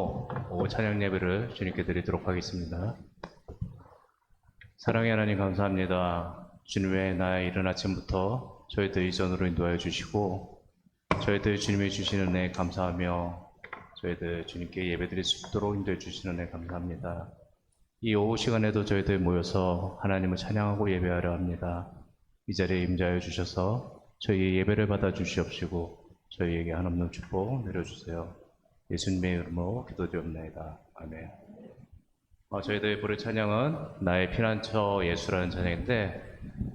기도하고 찬양 예배를 주님께 드리도록 하겠습니다. 사랑의 하나님 감사합니다. 주님의 나의 이른 아침부터 저희들 이전으로 인도하여 주시고 저희들 주님이 주시는 은혜 감사하며 저희들 주님께 예배드릴 수 있도록 인도해 주시는 은혜 감사합니다. 이 오후 시간에도 저희들 모여서 하나님을 찬양하고 예배하려 합니다. 이 자리에 임재하여 주셔서 저희의 예배를 받아 주시옵시고 저희에게 한없는 축복 내려주세요. 예수님의 이름으로 기도드립니다. 아멘. 저희들이 부를 찬양은 나의 피난처 예수라는 찬양인데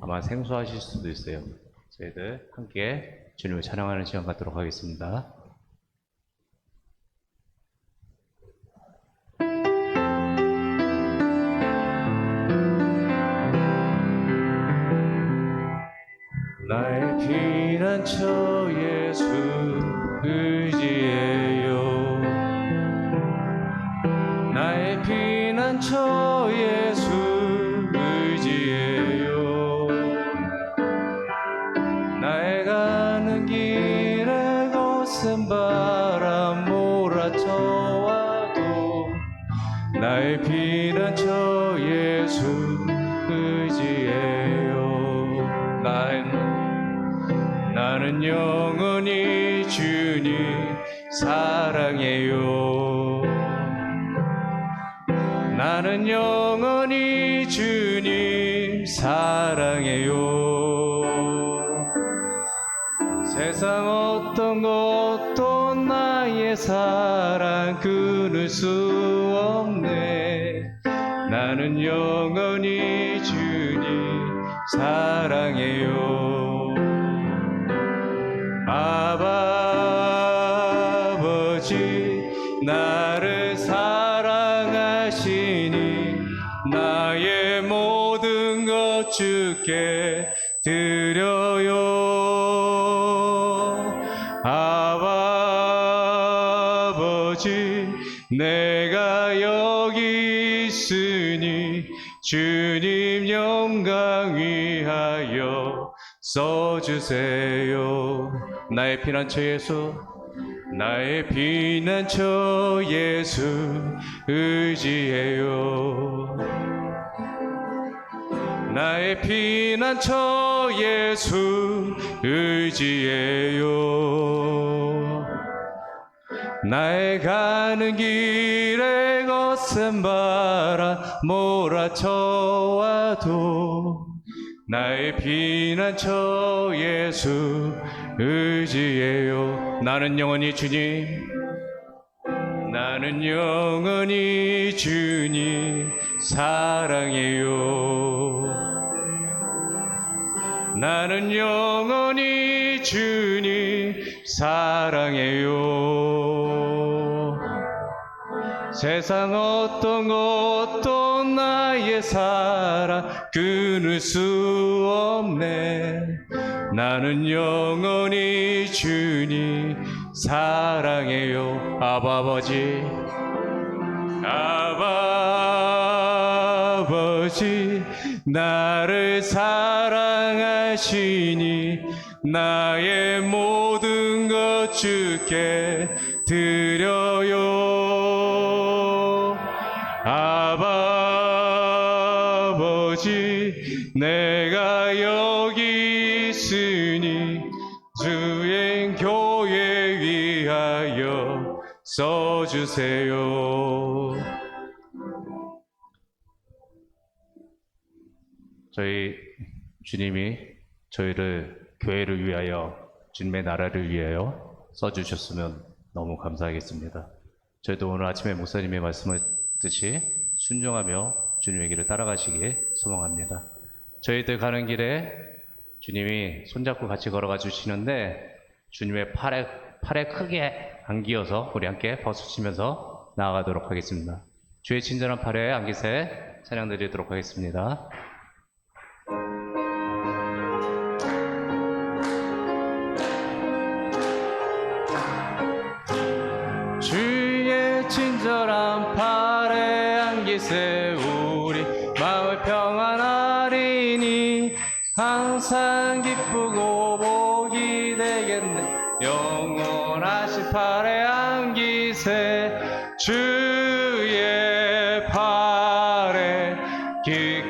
아마 생소하실 수도 있어요. 저희들 함께 주님을 찬양하는 시간 갖도록 하겠습니다. 나의 피난처 예수 의지해요. 나의 피난처 예수 의지해요. 나의 가는 길에 거센 바람 몰아쳐와도 나의 피난처 예수 의지해요. 나는 영원히 주님 사랑해요. 나는 영원히 주님 사랑해요. 세상 어떤 것도 나의 사랑 끊을 수 없네. 나는 영원히 주님 사랑해요. 아버지 나를 사랑하시니 나의 모든 것 주께 드려요. 아버지 내가 여기 있으니 주님 영광 위하여 써주세요. 나의 피난처 예수, 나의 피난처 예수 의지해요. 나의 피난처 예수 의지해요. 나의 가는 길에 거센 바람 몰아쳐와도 나의 피난처 예수 의지해요. 나는 영원히 주님, 나는 영원히 주님 사랑해요. 나는 영원히 주님 사랑해요. 세상 어떤 것도 나의 사랑 끊을 수 없네. 나는 영원히 주님 사랑해요. 아버지 아버지 나를 사랑하시니 나의 모든 것 주께 드려요. 아버지 내가 여기 있으니 주의 교회 위하여 써주세요. 저희 주님이 저희를 교회를 위하여 주님의 나라를 위하여 써주셨으면 너무 감사하겠습니다. 저희도 오늘 아침에 목사님의 말씀을 듣듯이 순종하며 주님의 길을 따라가시길 소망합니다. 저희들 가는 길에 주님이 손잡고 같이 걸어가 주시는데 주님의 팔에 크게 안기어서 우리 함께 벗으시면서 나아가도록 하겠습니다. 주의 친절한 팔에 안기세 찬양 드리도록 하겠습니다. 주의 친절한 팔에 안기세 우리 마음을 평안하리니 항상 기쁘고 복이 되겠네. 영원하신 팔에 안기세 주의 팔에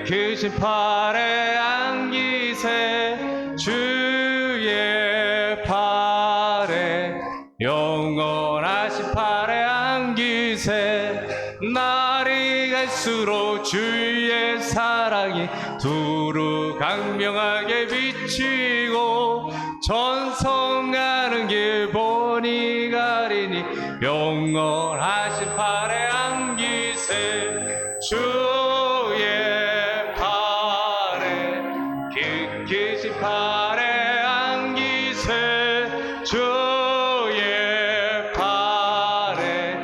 크신 팔에 안기세 주의 팔에 영원하신 팔에 안기세 날이 갈수록 주의 사랑이 두루 강명하게 비치고 전성 가는 길 보니 가리니 영원하신 팔에 안기세 주의 팔에 크신 팔에 안기세 주의 팔에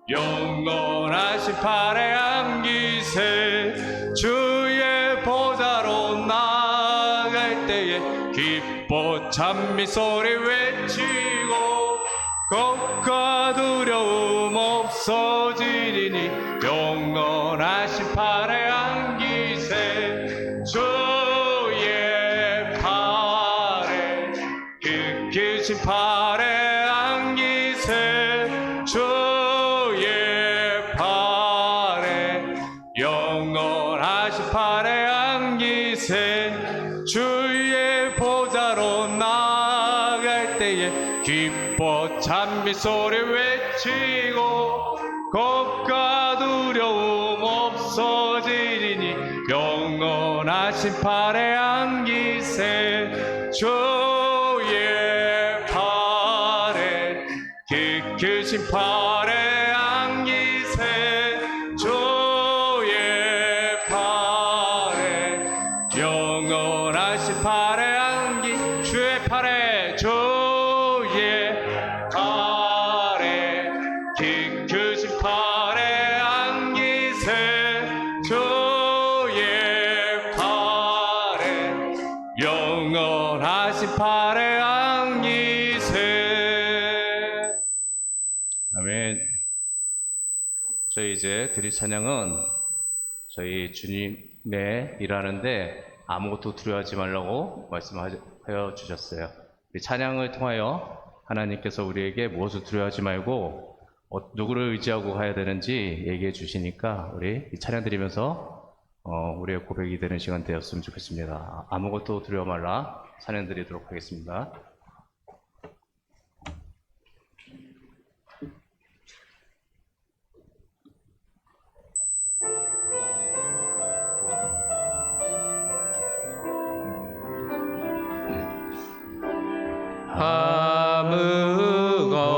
영원하신 팔에 안기세 주의 보좌로 나아갈 때에 기뻐 찬미 소리 외치고 겁과 두려움 없어지리니 영원하신 팔에 안기세 주의 팔에 크신 팔에 안기세 주의 팔에 영원하신 팔에 안기세 주의 보좌로 나아갈 때에 기뻐 찬미 소리 외치고 겁과 두려움 없어지리니 영원하신 팔에 안기세 주의 팔에 크신 팔에 안기세 주의 팔에 영원하신 팔에 안기 주의 팔에 주의 팔에 크신 팔에 안기세 주의 팔에 영원하신 팔에 안기세. 아멘. 저희 이제 드릴 찬양은 저희 주님의 일하는데 아무것도 두려워하지 말라고 말씀하여 주셨어요. 이 찬양을 통하여 하나님께서 우리에게 무엇을 두려워하지 말고 누구를 의지하고 가야 되는지 얘기해 주시니까 우리 이 찬양 드리면서 우리의 고백이 되는 시간 되었으면 좋겠습니다. 아무것도 두려워 말라 찬양 드리도록 하겠습니다.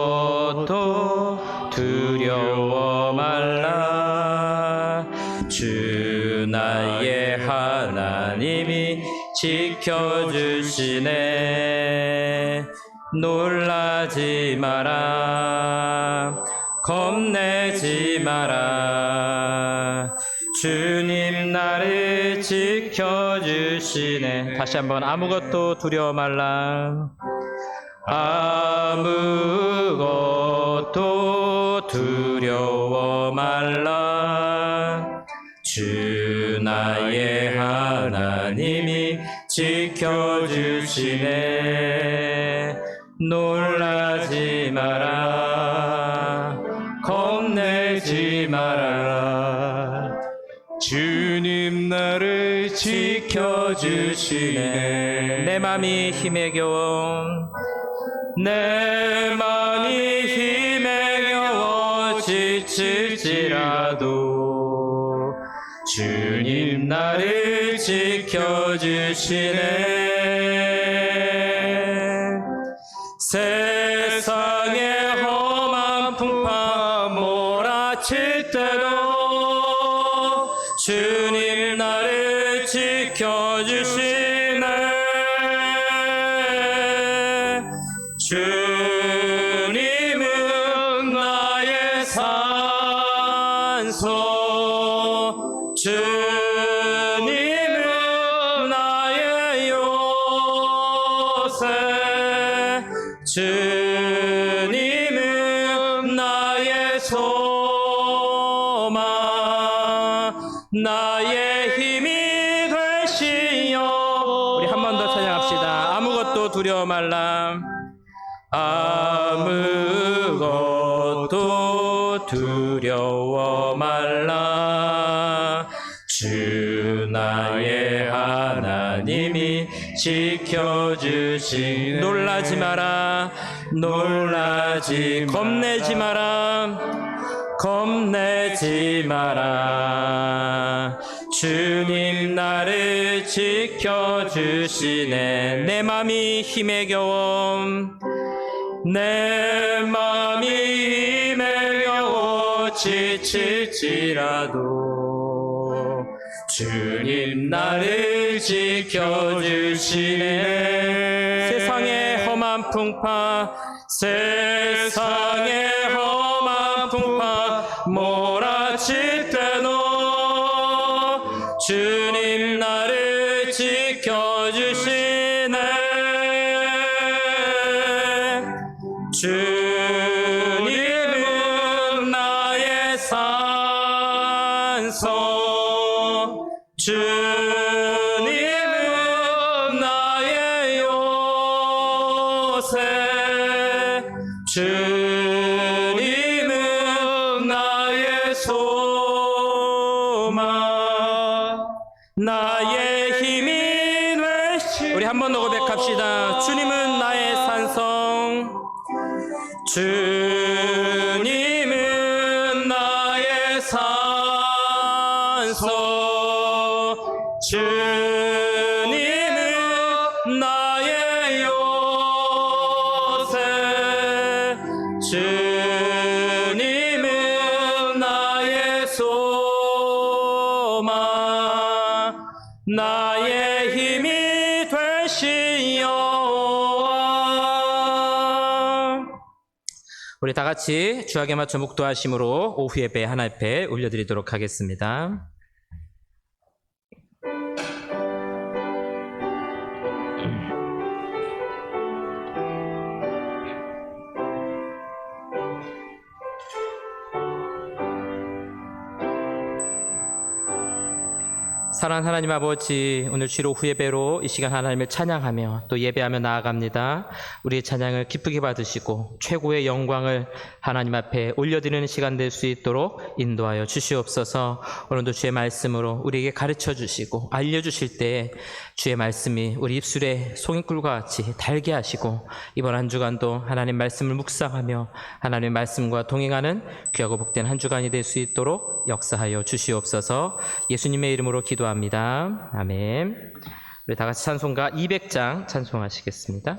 아무것도 두려워 말라 주 나의 하나님이 지켜주시네 놀라지 마라 겁내지 마라 주님 나를 지켜주시네 다시 한번 아무것도 두려워 말라 아무것도 두려워 말라 주 나의 하나님이 지켜주시네 놀라지 마라 겁내지 마라 주님 나를 지켜주시네 내 맘이 힘에 겨워 내 맘이 힘에 겨워 지칠지라도 주님 나를 지켜주시네 세상의 험한 풍파 몰아칠 때도 주님 나를 지켜주시네 주님은 나의 산소 주님은 나의 요새 주님은 나의 소망 나의 힘이 되시오 우리 한 번 더 찬양합시다 아무것도 두려워 말라 아무것도 두려워 힘겨워 말라. 주 나의 하나님이 지켜주시네. 놀라지 마라. 겁내지 마라. 겁내지 마라. 주님 나를 지켜주시네. 내 맘이 힘에 겨워 지칠지라도 주님 나를 지켜주시네. 세상의 험한 풍파 몰아칠 때도 주님 나를 지켜주시네. 주님은 나의 산성, 주님은 나의 요새, 주님은 나의 소망, 나의 힘이 되시. 우리 한 번 더 고백합시다. 주님은 나의 산성, 주님은 나의 산성, 주님은 나의 요새, 주님은 나의 소망, 나의 힘이 되시오. 우리 다 같이 주야에 맞춰 묵도하심으로 오후 예배 하나님 앞에 올려드리도록 하겠습니다. 사랑하는 하나님 아버지, 오늘 주일 오후 예배로 이 시간 하나님을 찬양하며 또 예배하며 나아갑니다. 우리의 찬양을 기쁘게 받으시고 최고의 영광을 하나님 앞에 올려드리는 시간 될 수 있도록 인도하여 주시옵소서. 오늘도 주의 말씀으로 우리에게 가르쳐 주시고 알려주실 때 주의 말씀이 우리 입술에 송이꿀과 같이 달게 하시고 이번 한 주간도 하나님 말씀을 묵상하며 하나님의 말씀과 동행하는 귀하고 복된 한 주간이 될 수 있도록 역사하여 주시옵소서. 예수님의 이름으로 기도합니다. 아멘. 우리 다 같이 찬송가 200장 찬송하시겠습니다.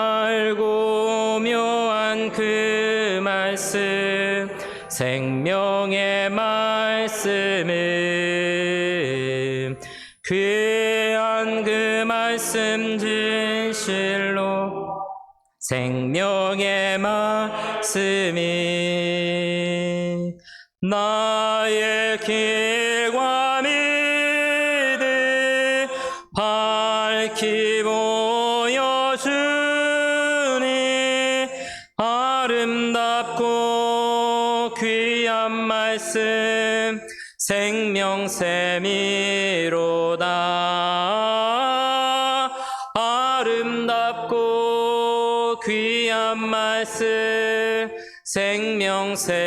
달고 묘한 그 말씀, 생명의 말씀은 귀한 그 말씀 진실로, 생명의 말씀이 나의 길과 믿음 밝히 보여주니 아름답고 귀한 말씀 생명샘이로다. 아름답고 귀한 말씀 생명샘이로다.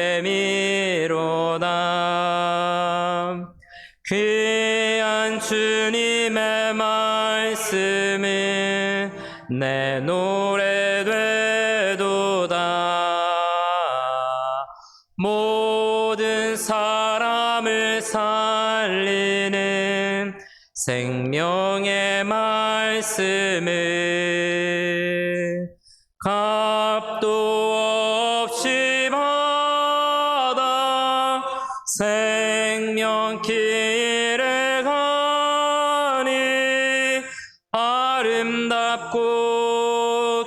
귀한 주님의 말씀은 내 노래 되도다. 모든 사람을 살리는 생명의 말씀을 값도 없이 받아 생명길에 가니 아름답고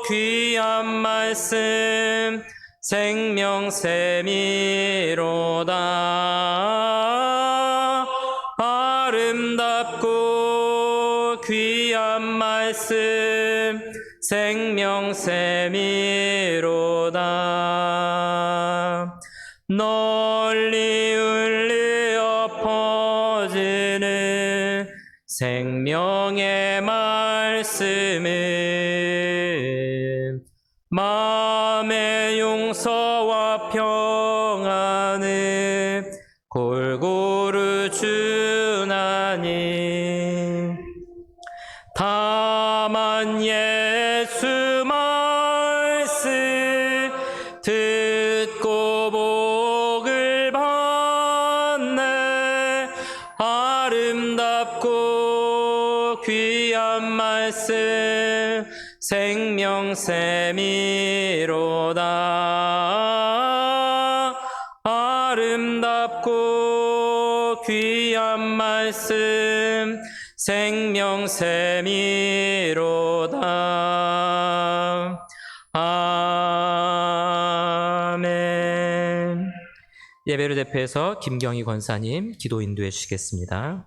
귀한 말씀 생명샘이로다. 아름답고 귀한 말씀 생명샘이로다. 널리 울려 퍼지는 생명의 말씀은 마음의 용서와 평안을 골고루 주나니 다만 예수 말씀 듣고 복을 받네 아름답고 귀한 말씀 생명샘이로다 아름답고 귀한 말씀 생명샘이로다. 아멘. 예배를 대표해서 김경희 권사님 기도 인도해 주시겠습니다.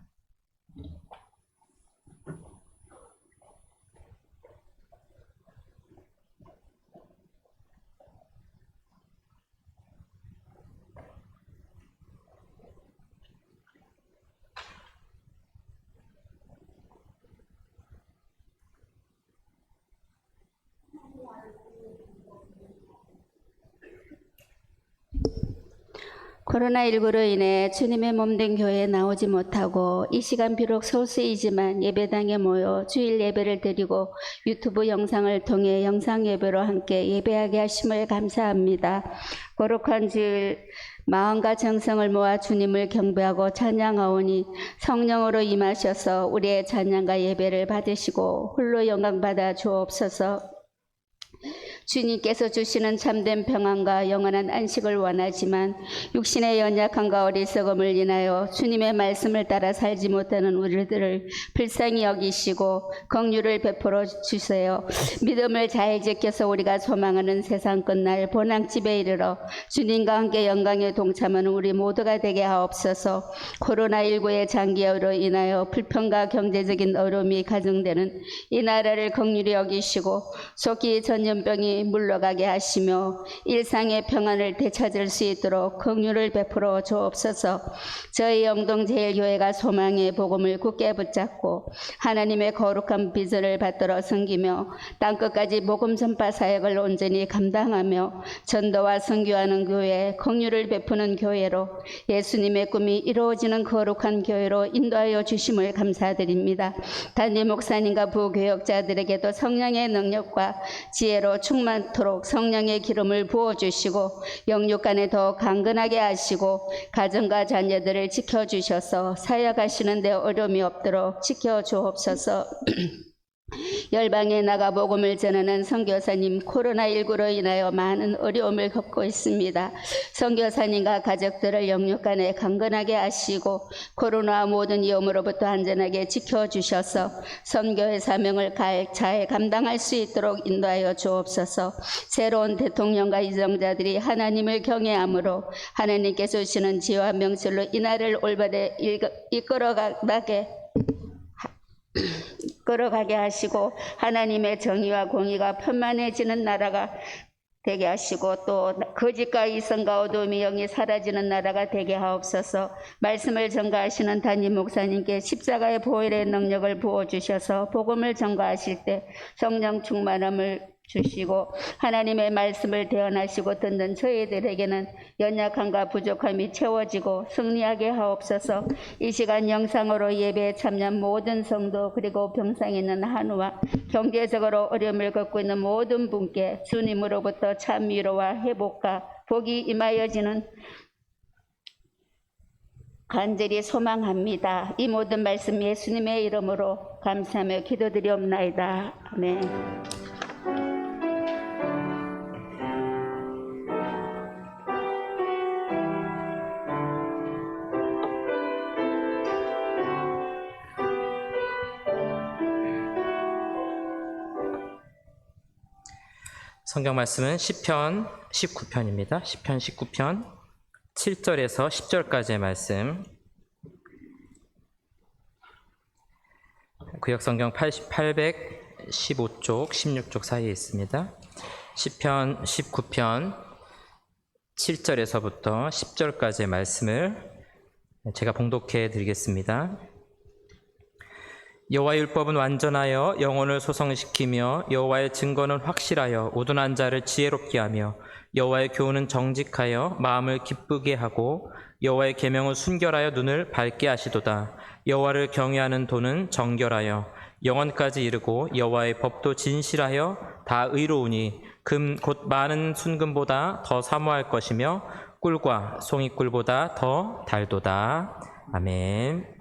코로나19로 인해 주님의 몸된 교회에 나오지 못하고 이 시간 비록 소수이지만 예배당에 모여 주일 예배를 드리고 유튜브 영상을 통해 영상 예배로 함께 예배하게 하심을 감사합니다. 거룩한 주일 마음과 정성을 모아 주님을 경배하고 찬양하오니 성령으로 임하셔서 우리의 찬양과 예배를 받으시고 홀로 영광 받아 주옵소서. 주님께서 주시는 참된 평안과 영원한 안식을 원하지만 육신의 연약함과 어리석음을 인하여 주님의 말씀을 따라 살지 못하는 우리들을 불쌍히 여기시고 긍휼을 베풀어 주세요. 믿음을 잘 지켜서 우리가 소망하는 세상 끝날 본향집에 이르러 주님과 함께 영광에 동참하는 우리 모두가 되게 하옵소서. 코로나19의 장기화로 인하여 불평과 경제적인 어려움이 가중되는 이 나라를 긍휼히 여기시고 속히 전염병이 물러가게 하시며 일상의 평안을 되찾을 수 있도록 긍휼을 베풀어 주옵소서. 저희 영동제일교회가 소망의 복음을 굳게 붙잡고 하나님의 거룩한 비전을 받들어 섬기며 땅끝까지 복음 전파 사역을 온전히 감당하며 전도와 선교하는 교회, 긍휼을 베푸는 교회로 예수님의 꿈이 이루어지는 거룩한 교회로 인도하여 주심을 감사드립니다. 담임 목사님과 부교역자들에게도 성령의 능력과 지혜로 충만토록 성령의 기름을 부어주시고 영육간에 더 강건하게 하시고 가정과 자녀들을 지켜주셔서 사역하시는 데 어려움이 없도록 지켜주옵소서. 열방에 나가 복음을 전하는 선교사님, 코로나19로 인하여 많은 어려움을 겪고 있습니다. 선교사님과 가족들을 영육간에 강건하게 하시고 코로나 모든 위험으로부터 안전하게 지켜주셔서 선교의 사명을 잘 감당할 수 있도록 인도하여 주옵소서. 새로운 대통령과 이정자들이 하나님을 경외함으로 하나님께서 주시는 지혜와 명철로 이 나라를 올바르게 끌어가게 하시고 하나님의 정의와 공의가 편만해지는 나라가 되게 하시고 또 거짓과 이성과 어둠의 영이 사라지는 나라가 되게 하옵소서. 말씀을 전가하시는 담임 목사님께 십자가의 보혈의 능력을 부어주셔서 복음을 전가하실 때 성령 충만함을 주시고 하나님의 말씀을 대언하시고 듣는 저희들에게는 연약함과 부족함이 채워지고 승리하게 하옵소서. 이 시간 영상으로 예배에 참여한 모든 성도 그리고 병상에 있는 한우와 경제적으로 어려움을 겪고 있는 모든 분께 주님으로부터 참 위로와 회복과 복이 임하여지는 간절히 소망합니다. 이 모든 말씀 예수님의 이름으로 감사하며 기도드리옵나이다. 아멘. 성경 말씀은 시편 19편입니다. 시편 19편 7절에서 10절까지의 말씀. 구역성경 815쪽, 16쪽 사이에 있습니다. 시편 19편 7절에서부터 10절까지의 말씀을 제가 봉독해 드리겠습니다. 여호와의 율법은 완전하여 영혼을 소성시키며 여호와의 증거는 확실하여 우둔한 자를 지혜롭게 하며 여호와의 교훈은 정직하여 마음을 기쁘게 하고 여호와의 계명은 순결하여 눈을 밝게 하시도다. 여호와를 경외하는 도는 정결하여 영원까지 이르고 여호와의 법도 진실하여 다 의로우니 금 곧 많은 순금보다 더 사모할 것이며 꿀과 송이꿀보다 더 달도다. 아멘.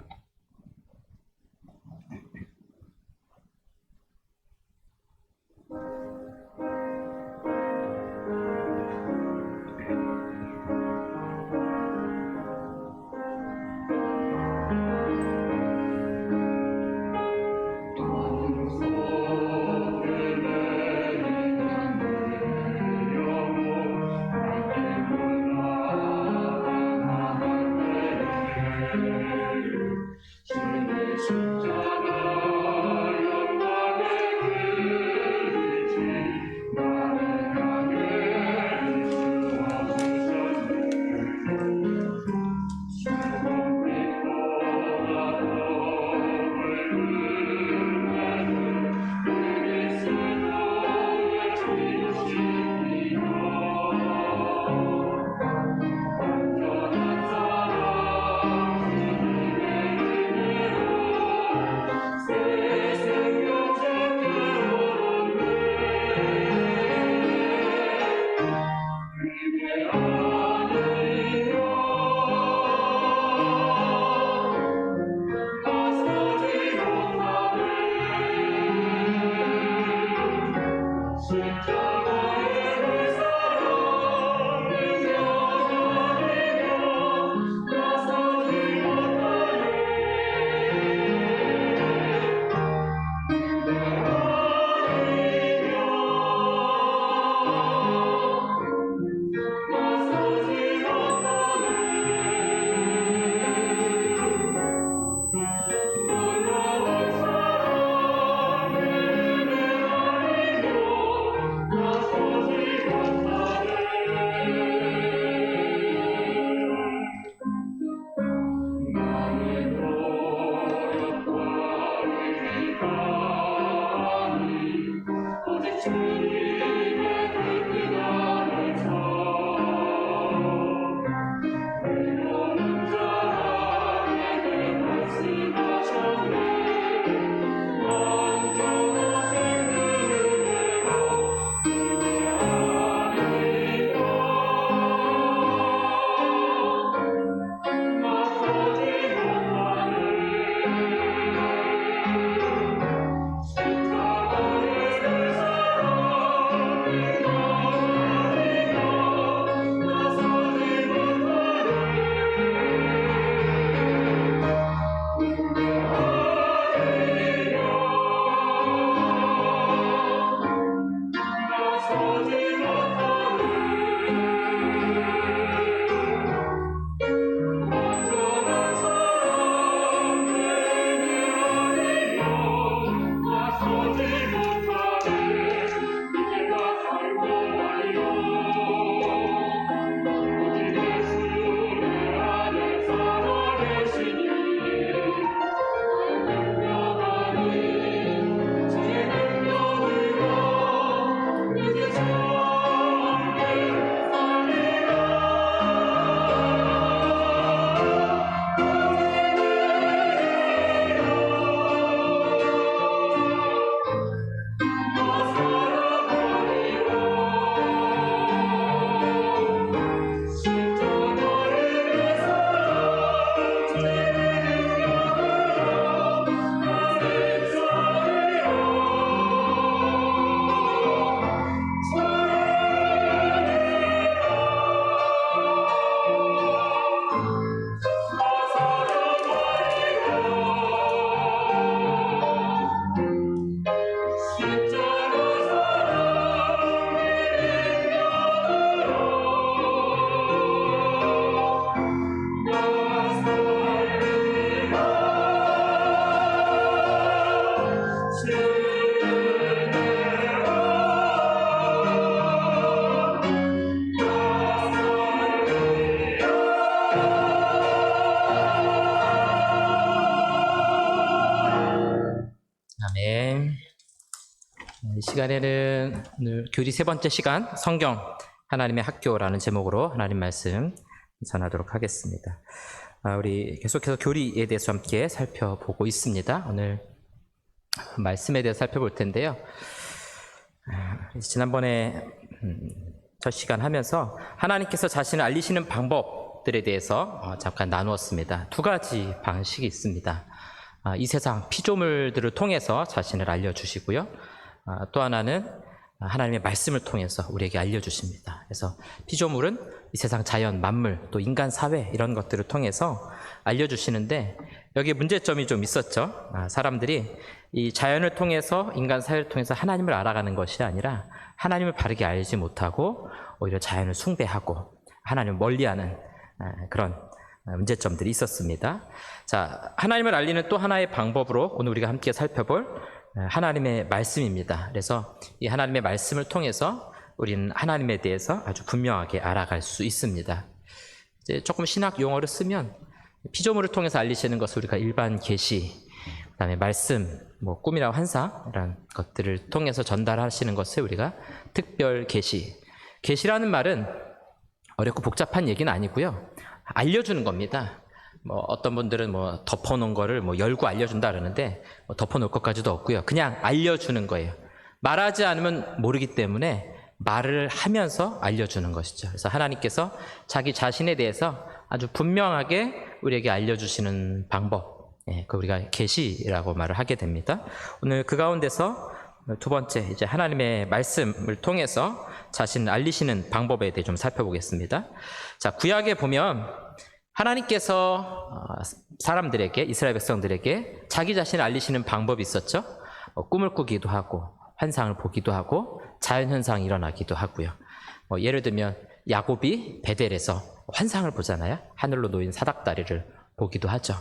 아멘. 이 시간에는 오늘 교리 세 번째 시간 성경 하나님의 학교라는 제목으로 하나님 말씀 전하도록 하겠습니다. 우리 계속해서 교리에 대해서 함께 살펴보고 있습니다. 오늘 말씀에 대해서 살펴볼 텐데요. 지난번에 첫 시간 하면서 하나님께서 자신을 알리시는 방법들에 대해서 잠깐 나누었습니다. 두 가지 방식이 있습니다. 이 세상 피조물들을 통해서 자신을 알려주시고요. 또 하나는 하나님의 말씀을 통해서 우리에게 알려주십니다. 그래서 피조물은 이 세상 자연, 만물, 또 인간 사회 이런 것들을 통해서 알려주시는데 여기에 문제점이 좀 있었죠. 사람들이 이 자연을 통해서 인간 사회를 통해서 하나님을 알아가는 것이 아니라 하나님을 바르게 알지 못하고 오히려 자연을 숭배하고 하나님을 멀리하는 그런 문제점들이 있었습니다. 자, 하나님을 알리는 또 하나의 방법으로 오늘 우리가 함께 살펴볼 하나님의 말씀입니다. 그래서 이 하나님의 말씀을 통해서 우리는 하나님에 대해서 아주 분명하게 알아갈 수 있습니다. 이제 조금 신학 용어를 쓰면 피조물을 통해서 알리시는 것을 우리가 일반 계시, 그다음에 말씀, 꿈이나 환상 이런 것들을 통해서 전달하시는 것을 우리가 특별 계시. 계시라는 말은 어렵고 복잡한 얘기는 아니고요. 알려주는 겁니다. 어떤 분들은 덮어놓은 거를 열고 알려준다 그러는데 덮어놓을 것까지도 없고요. 그냥 알려주는 거예요. 말하지 않으면 모르기 때문에 말을 하면서 알려주는 것이죠. 그래서 하나님께서 자기 자신에 대해서 아주 분명하게 우리에게 알려주시는 방법, 그 우리가 계시라고 말을 하게 됩니다. 오늘 그 가운데서 두 번째 이제 하나님의 말씀을 통해서 자신을 알리시는 방법에 대해 좀 살펴보겠습니다. 자, 구약에 보면 하나님께서 사람들에게, 이스라엘 백성들에게 자기 자신을 알리시는 방법이 있었죠. 꿈을 꾸기도 하고 환상을 보기도 하고 자연현상이 일어나기도 하고요. 예를 들면 야곱이 베델에서 환상을 보잖아요. 하늘로 놓인 사닥다리를 보기도 하죠.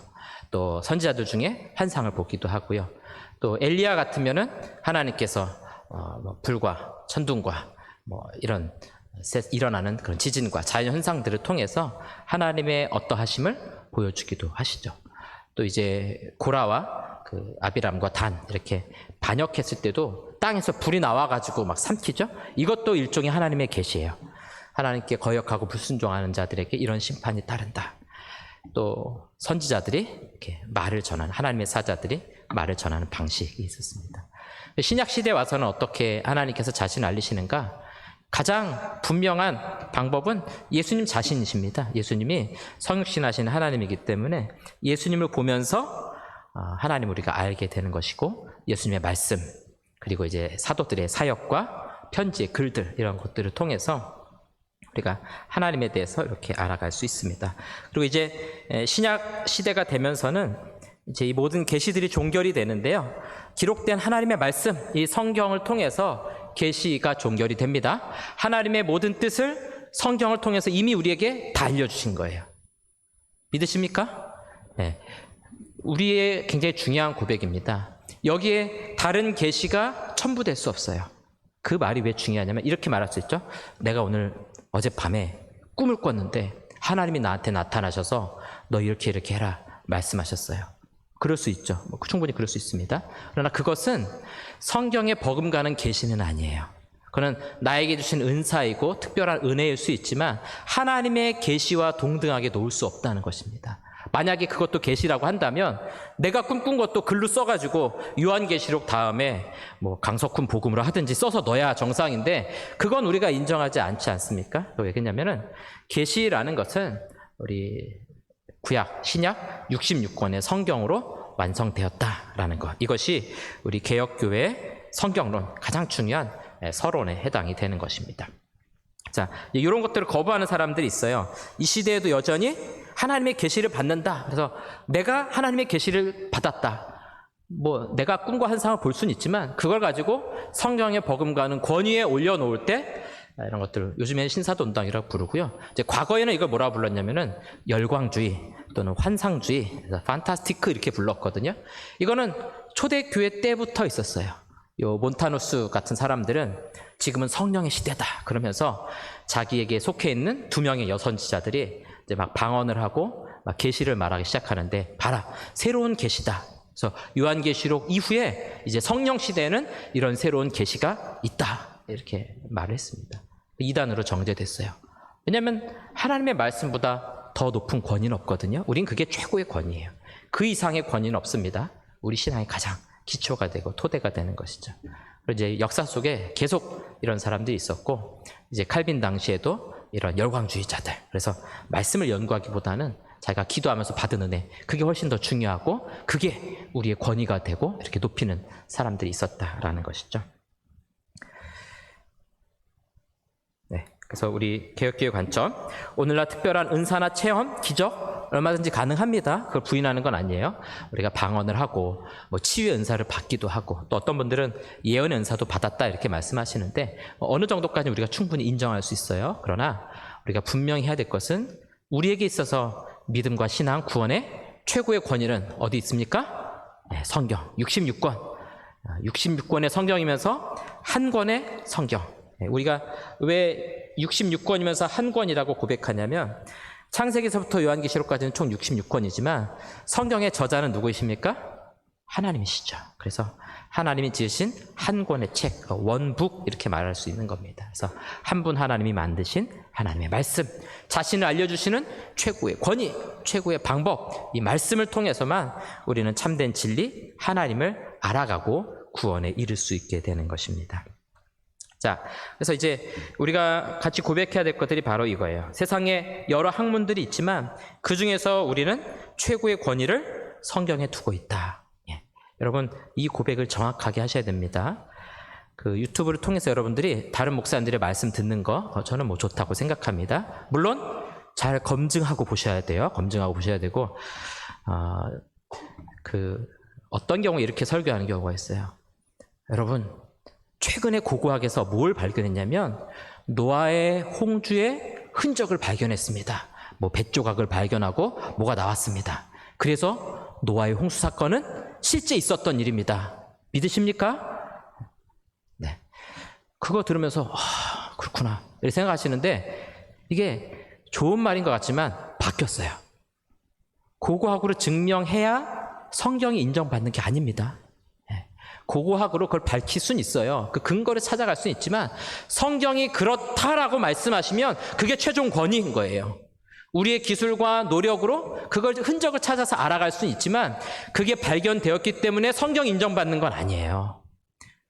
또 선지자들 중에 환상을 보기도 하고요. 또 엘리야 같으면은 하나님께서 불과 천둥과 이런 일어나는 그런 지진과 자연 현상들을 통해서 하나님의 어떠하심을 보여주기도 하시죠. 또 이제 고라와 그 아비람과 단 이렇게 반역했을 때도 땅에서 불이 나와가지고 막 삼키죠. 이것도 일종의 하나님의 계시예요. 하나님께 거역하고 불순종하는 자들에게 이런 심판이 따른다. 또 선지자들이 이렇게 말을 전하는, 하나님의 사자들이 말을 전하는 방식이 있었습니다. 신약 시대에 와서는 어떻게 하나님께서 자신을 알리시는가? 가장 분명한 방법은 예수님 자신이십니다. 예수님이 성육신하신 하나님이기 때문에 예수님을 보면서 하나님을 우리가 알게 되는 것이고, 예수님의 말씀, 그리고 이제 사도들의 사역과 편지, 글들 이런 것들을 통해서 우리가 하나님에 대해서 이렇게 알아갈 수 있습니다. 그리고 이제 신약 시대가 되면서는 이제 이 모든 계시들이 종결이 되는데요. 기록된 하나님의 말씀, 이 성경을 통해서 계시가 종결이 됩니다. 하나님의 모든 뜻을 성경을 통해서 이미 우리에게 다 알려주신 거예요. 믿으십니까? 네. 우리의 굉장히 중요한 고백입니다. 여기에 다른 계시가 첨부될 수 없어요. 그 말이 왜 중요하냐면 이렇게 말할 수 있죠. 내가 어젯밤에 꿈을 꿨는데 하나님이 나한테 나타나셔서 너 이렇게 해라 말씀하셨어요. 그럴 수 있죠. 충분히 그럴 수 있습니다. 그러나 그것은 성경에 버금가는 계시는 아니에요. 그는 나에게 주신 은사이고 특별한 은혜일 수 있지만 하나님의 계시와 동등하게 놓을 수 없다는 것입니다. 만약에 그것도 계시라고 한다면 내가 꿈꾼 것도 글로 써가지고 요한계시록 다음에 강석훈 복음으로 하든지 써서 넣어야 정상인데 그건 우리가 인정하지 않지 않습니까? 왜 그러냐면은 계시라는 것은 우리 구약, 신약 66권의 성경으로 완성되었다라는 것. 이것이 우리 개혁교회 성경론 가장 중요한 서론에 해당이 되는 것입니다. 자, 이런 것들을 거부하는 사람들이 있어요. 이 시대에도 여전히 하나님의 계시를 받는다. 그래서 내가 하나님의 계시를 받았다. 내가 꿈과 환상을 볼 수는 있지만 그걸 가지고 성경에 버금가는 권위에 올려놓을 때 이런 것들 요즘에는 신사돈당이라고 부르고요. 이제 과거에는 이걸 뭐라고 불렀냐면은 열광주의 또는 환상주의, 판타스티크 이렇게 불렀거든요. 이거는 초대교회 때부터 있었어요. 요 몬타누스 같은 사람들은 지금은 성령의 시대다 그러면서 자기에게 속해 있는 2명의 여선지자들이 이제 막 방언을 하고 막 계시를 말하기 시작하는데 봐라 새로운 계시다. 그래서 요한계시록 이후에 이제 성령 시대에는 이런 새로운 계시가 있다. 이렇게 말을 했습니다. 이단으로 정제됐어요. 왜냐하면 하나님의 말씀보다 더 높은 권위는 없거든요. 우린 그게 최고의 권위예요. 그 이상의 권위는 없습니다. 우리 신앙의 가장 기초가 되고 토대가 되는 것이죠. 그리고 이제 역사 속에 계속 이런 사람들이 있었고, 이제 칼빈 당시에도 이런 열광주의자들, 그래서 말씀을 연구하기보다는 자기가 기도하면서 받은 은혜, 그게 훨씬 더 중요하고 그게 우리의 권위가 되고 이렇게 높이는 사람들이 있었다라는 것이죠. 네, 그래서 우리 개혁교회 관점, 오늘날 특별한 은사나 체험, 기적 얼마든지 가능합니다. 그걸 부인하는 건 아니에요. 우리가 방언을 하고 뭐 치유의 은사를 받기도 하고, 또 어떤 분들은 예언의 은사도 받았다 이렇게 말씀하시는데 어느 정도까지 우리가 충분히 인정할 수 있어요. 그러나 우리가 분명히 해야 될 것은 우리에게 있어서 믿음과 신앙, 구원의 최고의 권위는 어디 있습니까? 네, 성경 66권. 66권의 성경이면서 한 권의 성경. 네, 우리가 왜 66권이면서 한 권이라고 고백하냐면, 창세기서부터 요한계시록까지는 총 66권이지만 성경의 저자는 누구이십니까? 하나님이시죠. 그래서 하나님이 지으신 한 권의 책, 원북 이렇게 말할 수 있는 겁니다. 그래서 한 분 하나님이 만드신 하나님의 말씀, 자신을 알려주시는 최고의 권위, 최고의 방법, 이 말씀을 통해서만 우리는 참된 진리, 하나님을 알아가고 구원에 이를 수 있게 되는 것입니다. 자, 그래서 이제 우리가 같이 고백해야 될 것들이 바로 이거예요. 세상에 여러 학문들이 있지만 그 중에서 우리는 최고의 권위를 성경에 두고 있다. 예. 여러분, 이 고백을 정확하게 하셔야 됩니다. 그 유튜브를 통해서 여러분들이 다른 목사님들의 말씀 듣는 거 저는 뭐 좋다고 생각합니다. 물론 잘 검증하고 보셔야 돼요. 검증하고 보셔야 되고, 어떤 경우에 이렇게 설교하는 경우가 있어요. 여러분, 최근에 고고학에서 뭘 발견했냐면 노아의 홍주의 흔적을 발견했습니다. 뭐 뱃조각을 발견하고 뭐가 나왔습니다. 그래서 노아의 홍수 사건은 실제 있었던 일입니다. 믿으십니까? 네. 그거 들으면서 그렇구나 이렇게 생각하시는데, 이게 좋은 말인 것 같지만 바뀌었어요. 고고학으로 증명해야 성경이 인정받는 게 아닙니다. 고고학으로 그걸 밝힐 수는 있어요. 그 근거를 찾아갈 수는 있지만 성경이 그렇다라고 말씀하시면 그게 최종 권위인 거예요. 우리의 기술과 노력으로 그걸 흔적을 찾아서 알아갈 수는 있지만 그게 발견되었기 때문에 성경 인정받는 건 아니에요.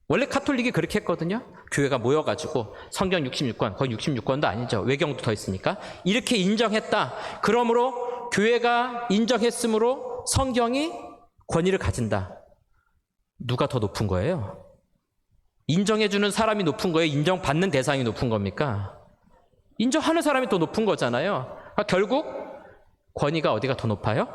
원래 카톨릭이 그렇게 했거든요. 교회가 모여가지고 성경 66권, 거의 66권도 아니죠. 외경도 더 있으니까. 이렇게 인정했다. 그러므로 교회가 인정했으므로 성경이 권위를 가진다. 누가 더 높은 거예요? 인정해주는 사람이 높은 거예요? 인정받는 대상이 높은 겁니까? 인정하는 사람이 더 높은 거잖아요. 결국 권위가 어디가 더 높아요?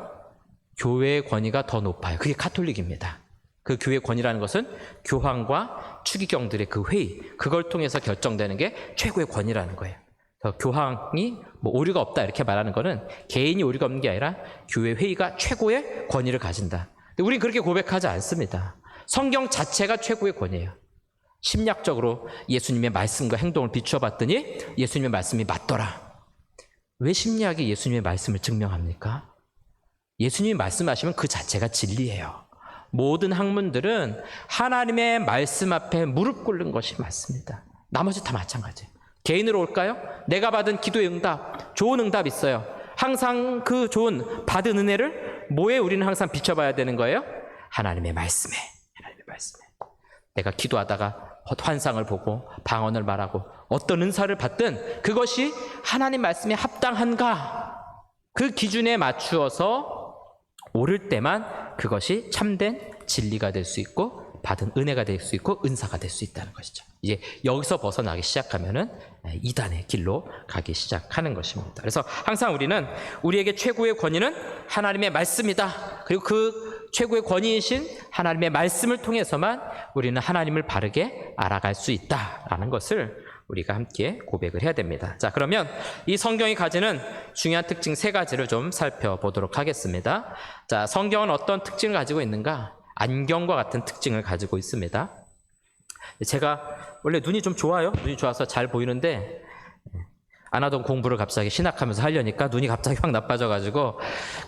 교회의 권위가 더 높아요. 그게 카톨릭입니다. 그 교회의 권위라는 것은 교황과 추기경들의 그 회의, 그걸 통해서 결정되는 게 최고의 권위라는 거예요. 그래서 교황이 뭐 오류가 없다 이렇게 말하는 거는 개인이 오류가 없는 게 아니라 교회 회의가 최고의 권위를 가진다. 근데 우린 그렇게 고백하지 않습니다. 성경 자체가 최고의 권위예요. 심리학적으로 예수님의 말씀과 행동을 비추어 봤더니 예수님의 말씀이 맞더라. 왜 심리학이 예수님의 말씀을 증명합니까? 예수님이 말씀하시면 그 자체가 진리예요. 모든 학문들은 하나님의 말씀 앞에 무릎 꿇는 것이 맞습니다. 나머지 다 마찬가지예요. 개인으로 올까요? 내가 받은 기도의 응답, 좋은 응답 있어요. 항상 그 좋은 받은 은혜를 뭐에 우리는 항상 비춰봐야 되는 거예요? 하나님의 말씀에. 하나님의 말씀에. 내가 기도하다가 환상을 보고 방언을 말하고 어떤 은사를 받든 그것이 하나님 말씀에 합당한가? 그 기준에 맞추어서 오를 때만 그것이 참된 진리가 될 수 있고 받은 은혜가 될 수 있고 은사가 될 수 있다는 것이죠. 이제 여기서 벗어나기 시작하면은 이단의 길로 가기 시작하는 것입니다. 그래서 항상 우리는 우리에게 최고의 권위는 하나님의 말씀이다. 그리고 그 최고의 권위이신 하나님의 말씀을 통해서만 우리는 하나님을 바르게 알아갈 수 있다라는 것을 우리가 함께 고백을 해야 됩니다. 자, 그러면 이 성경이 가지는 중요한 특징 3가지를 좀 살펴보도록 하겠습니다. 자, 성경은 어떤 특징을 가지고 있는가? 안경과 같은 특징을 가지고 있습니다. 제가 원래 눈이 좀 좋아요. 눈이 좋아서 잘 보이는데 안 하던 공부를 갑자기 신학하면서 하려니까 눈이 갑자기 확 나빠져가지고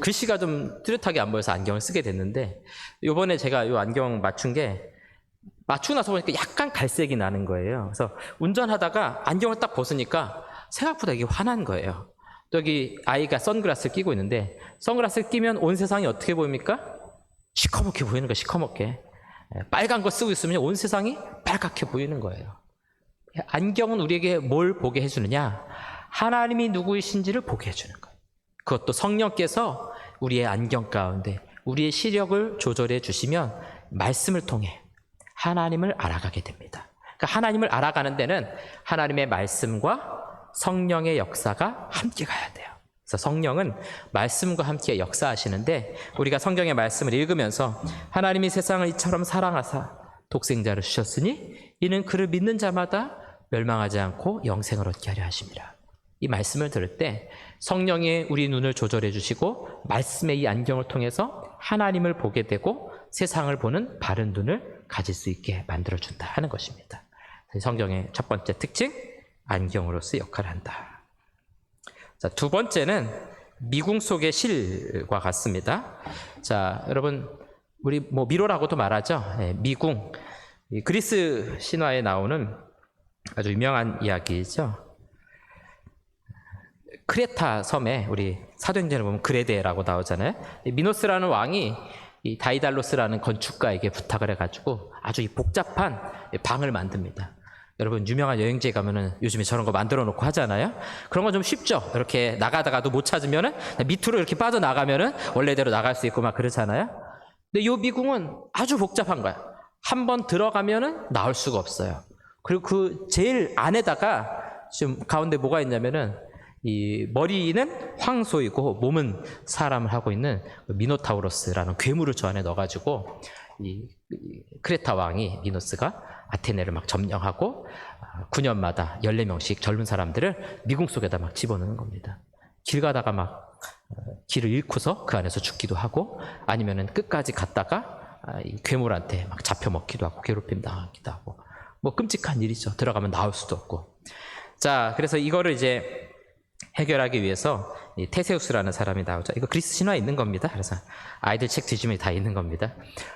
글씨가 좀 뚜렷하게 안 보여서 안경을 쓰게 됐는데, 요번에 제가 이 안경 맞춘 게 맞추고 나서 보니까 약간 갈색이 나는 거예요. 그래서 운전하다가 안경을 딱 벗으니까 생각보다 이게 환한 거예요. 또 여기 아이가 선글라스를 끼고 있는데 선글라스를 끼면 온 세상이 어떻게 보입니까? 시커멓게 보이는 거예요. 시커멓게. 빨간 거 쓰고 있으면 온 세상이 빨갛게 보이는 거예요. 안경은 우리에게 뭘 보게 해주느냐? 하나님이 누구이신지를 보게 해주는 거예요. 그것도 성령께서 우리의 안경 가운데 우리의 시력을 조절해 주시면 말씀을 통해 하나님을 알아가게 됩니다. 그러니까 하나님을 알아가는 데는 하나님의 말씀과 성령의 역사가 함께 가야 돼요. 그래서 성령은 말씀과 함께 역사하시는데 우리가 성경의 말씀을 읽으면서 하나님이 세상을 이처럼 사랑하사 독생자를 주셨으니 이는 그를 믿는 자마다 멸망하지 않고 영생을 얻게 하려 하심이라. 이 말씀을 들을 때 성령이 우리 눈을 조절해 주시고 말씀의 이 안경을 통해서 하나님을 보게 되고 세상을 보는 바른 눈을 가질 수 있게 만들어준다 하는 것입니다. 성경의 첫 번째 특징, 안경으로서 역할을 한다. 자, 두 번째는 미궁 속의 실과 같습니다. 자, 여러분 우리 뭐 미로라고도 말하죠. 미궁, 그리스 신화에 나오는 아주 유명한 이야기죠. 크레타 섬에 우리 사도행전에 보면 그레데라고 나오잖아요. 미노스라는 왕이 이 다이달로스라는 건축가에게 부탁을 해가지고 아주 이 복잡한 방을 만듭니다. 여러분 유명한 여행지에 가면은 요즘에 저런 거 만들어 놓고 하잖아요. 그런 건 좀 쉽죠. 이렇게 나가다가도 못 찾으면은 밑으로 이렇게 빠져 나가면은 원래대로 나갈 수 있고 막 그러잖아요. 근데 이 미궁은 아주 복잡한 거야. 한번 들어가면은 나올 수가 없어요. 그리고 그 제일 안에다가 지금 가운데 뭐가 있냐면은 이 머리는 황소이고 몸은 사람을 하고 있는 미노타우로스라는 괴물을 저 안에 넣어가지고 이 크레타 왕이 미노스가 아테네를 막 점령하고 9년마다 14명씩 젊은 사람들을 미궁 속에다 막 집어넣는 겁니다. 길 가다가 막 길을 잃고서 그 안에서 죽기도 하고 아니면은 끝까지 갔다가 이 괴물한테 막 잡혀 먹기도 하고 괴롭힘 당하기도 하고 뭐 끔찍한 일이죠. 들어가면 나올 수도 없고. 자, 그래서 이거를 이제 해결하기 위해서 이 테세우스라는 사람이 나오죠. 이거 그리스 신화에 있는 겁니다. 그래서 아이들 책 뒤지면 다 있는 겁니다.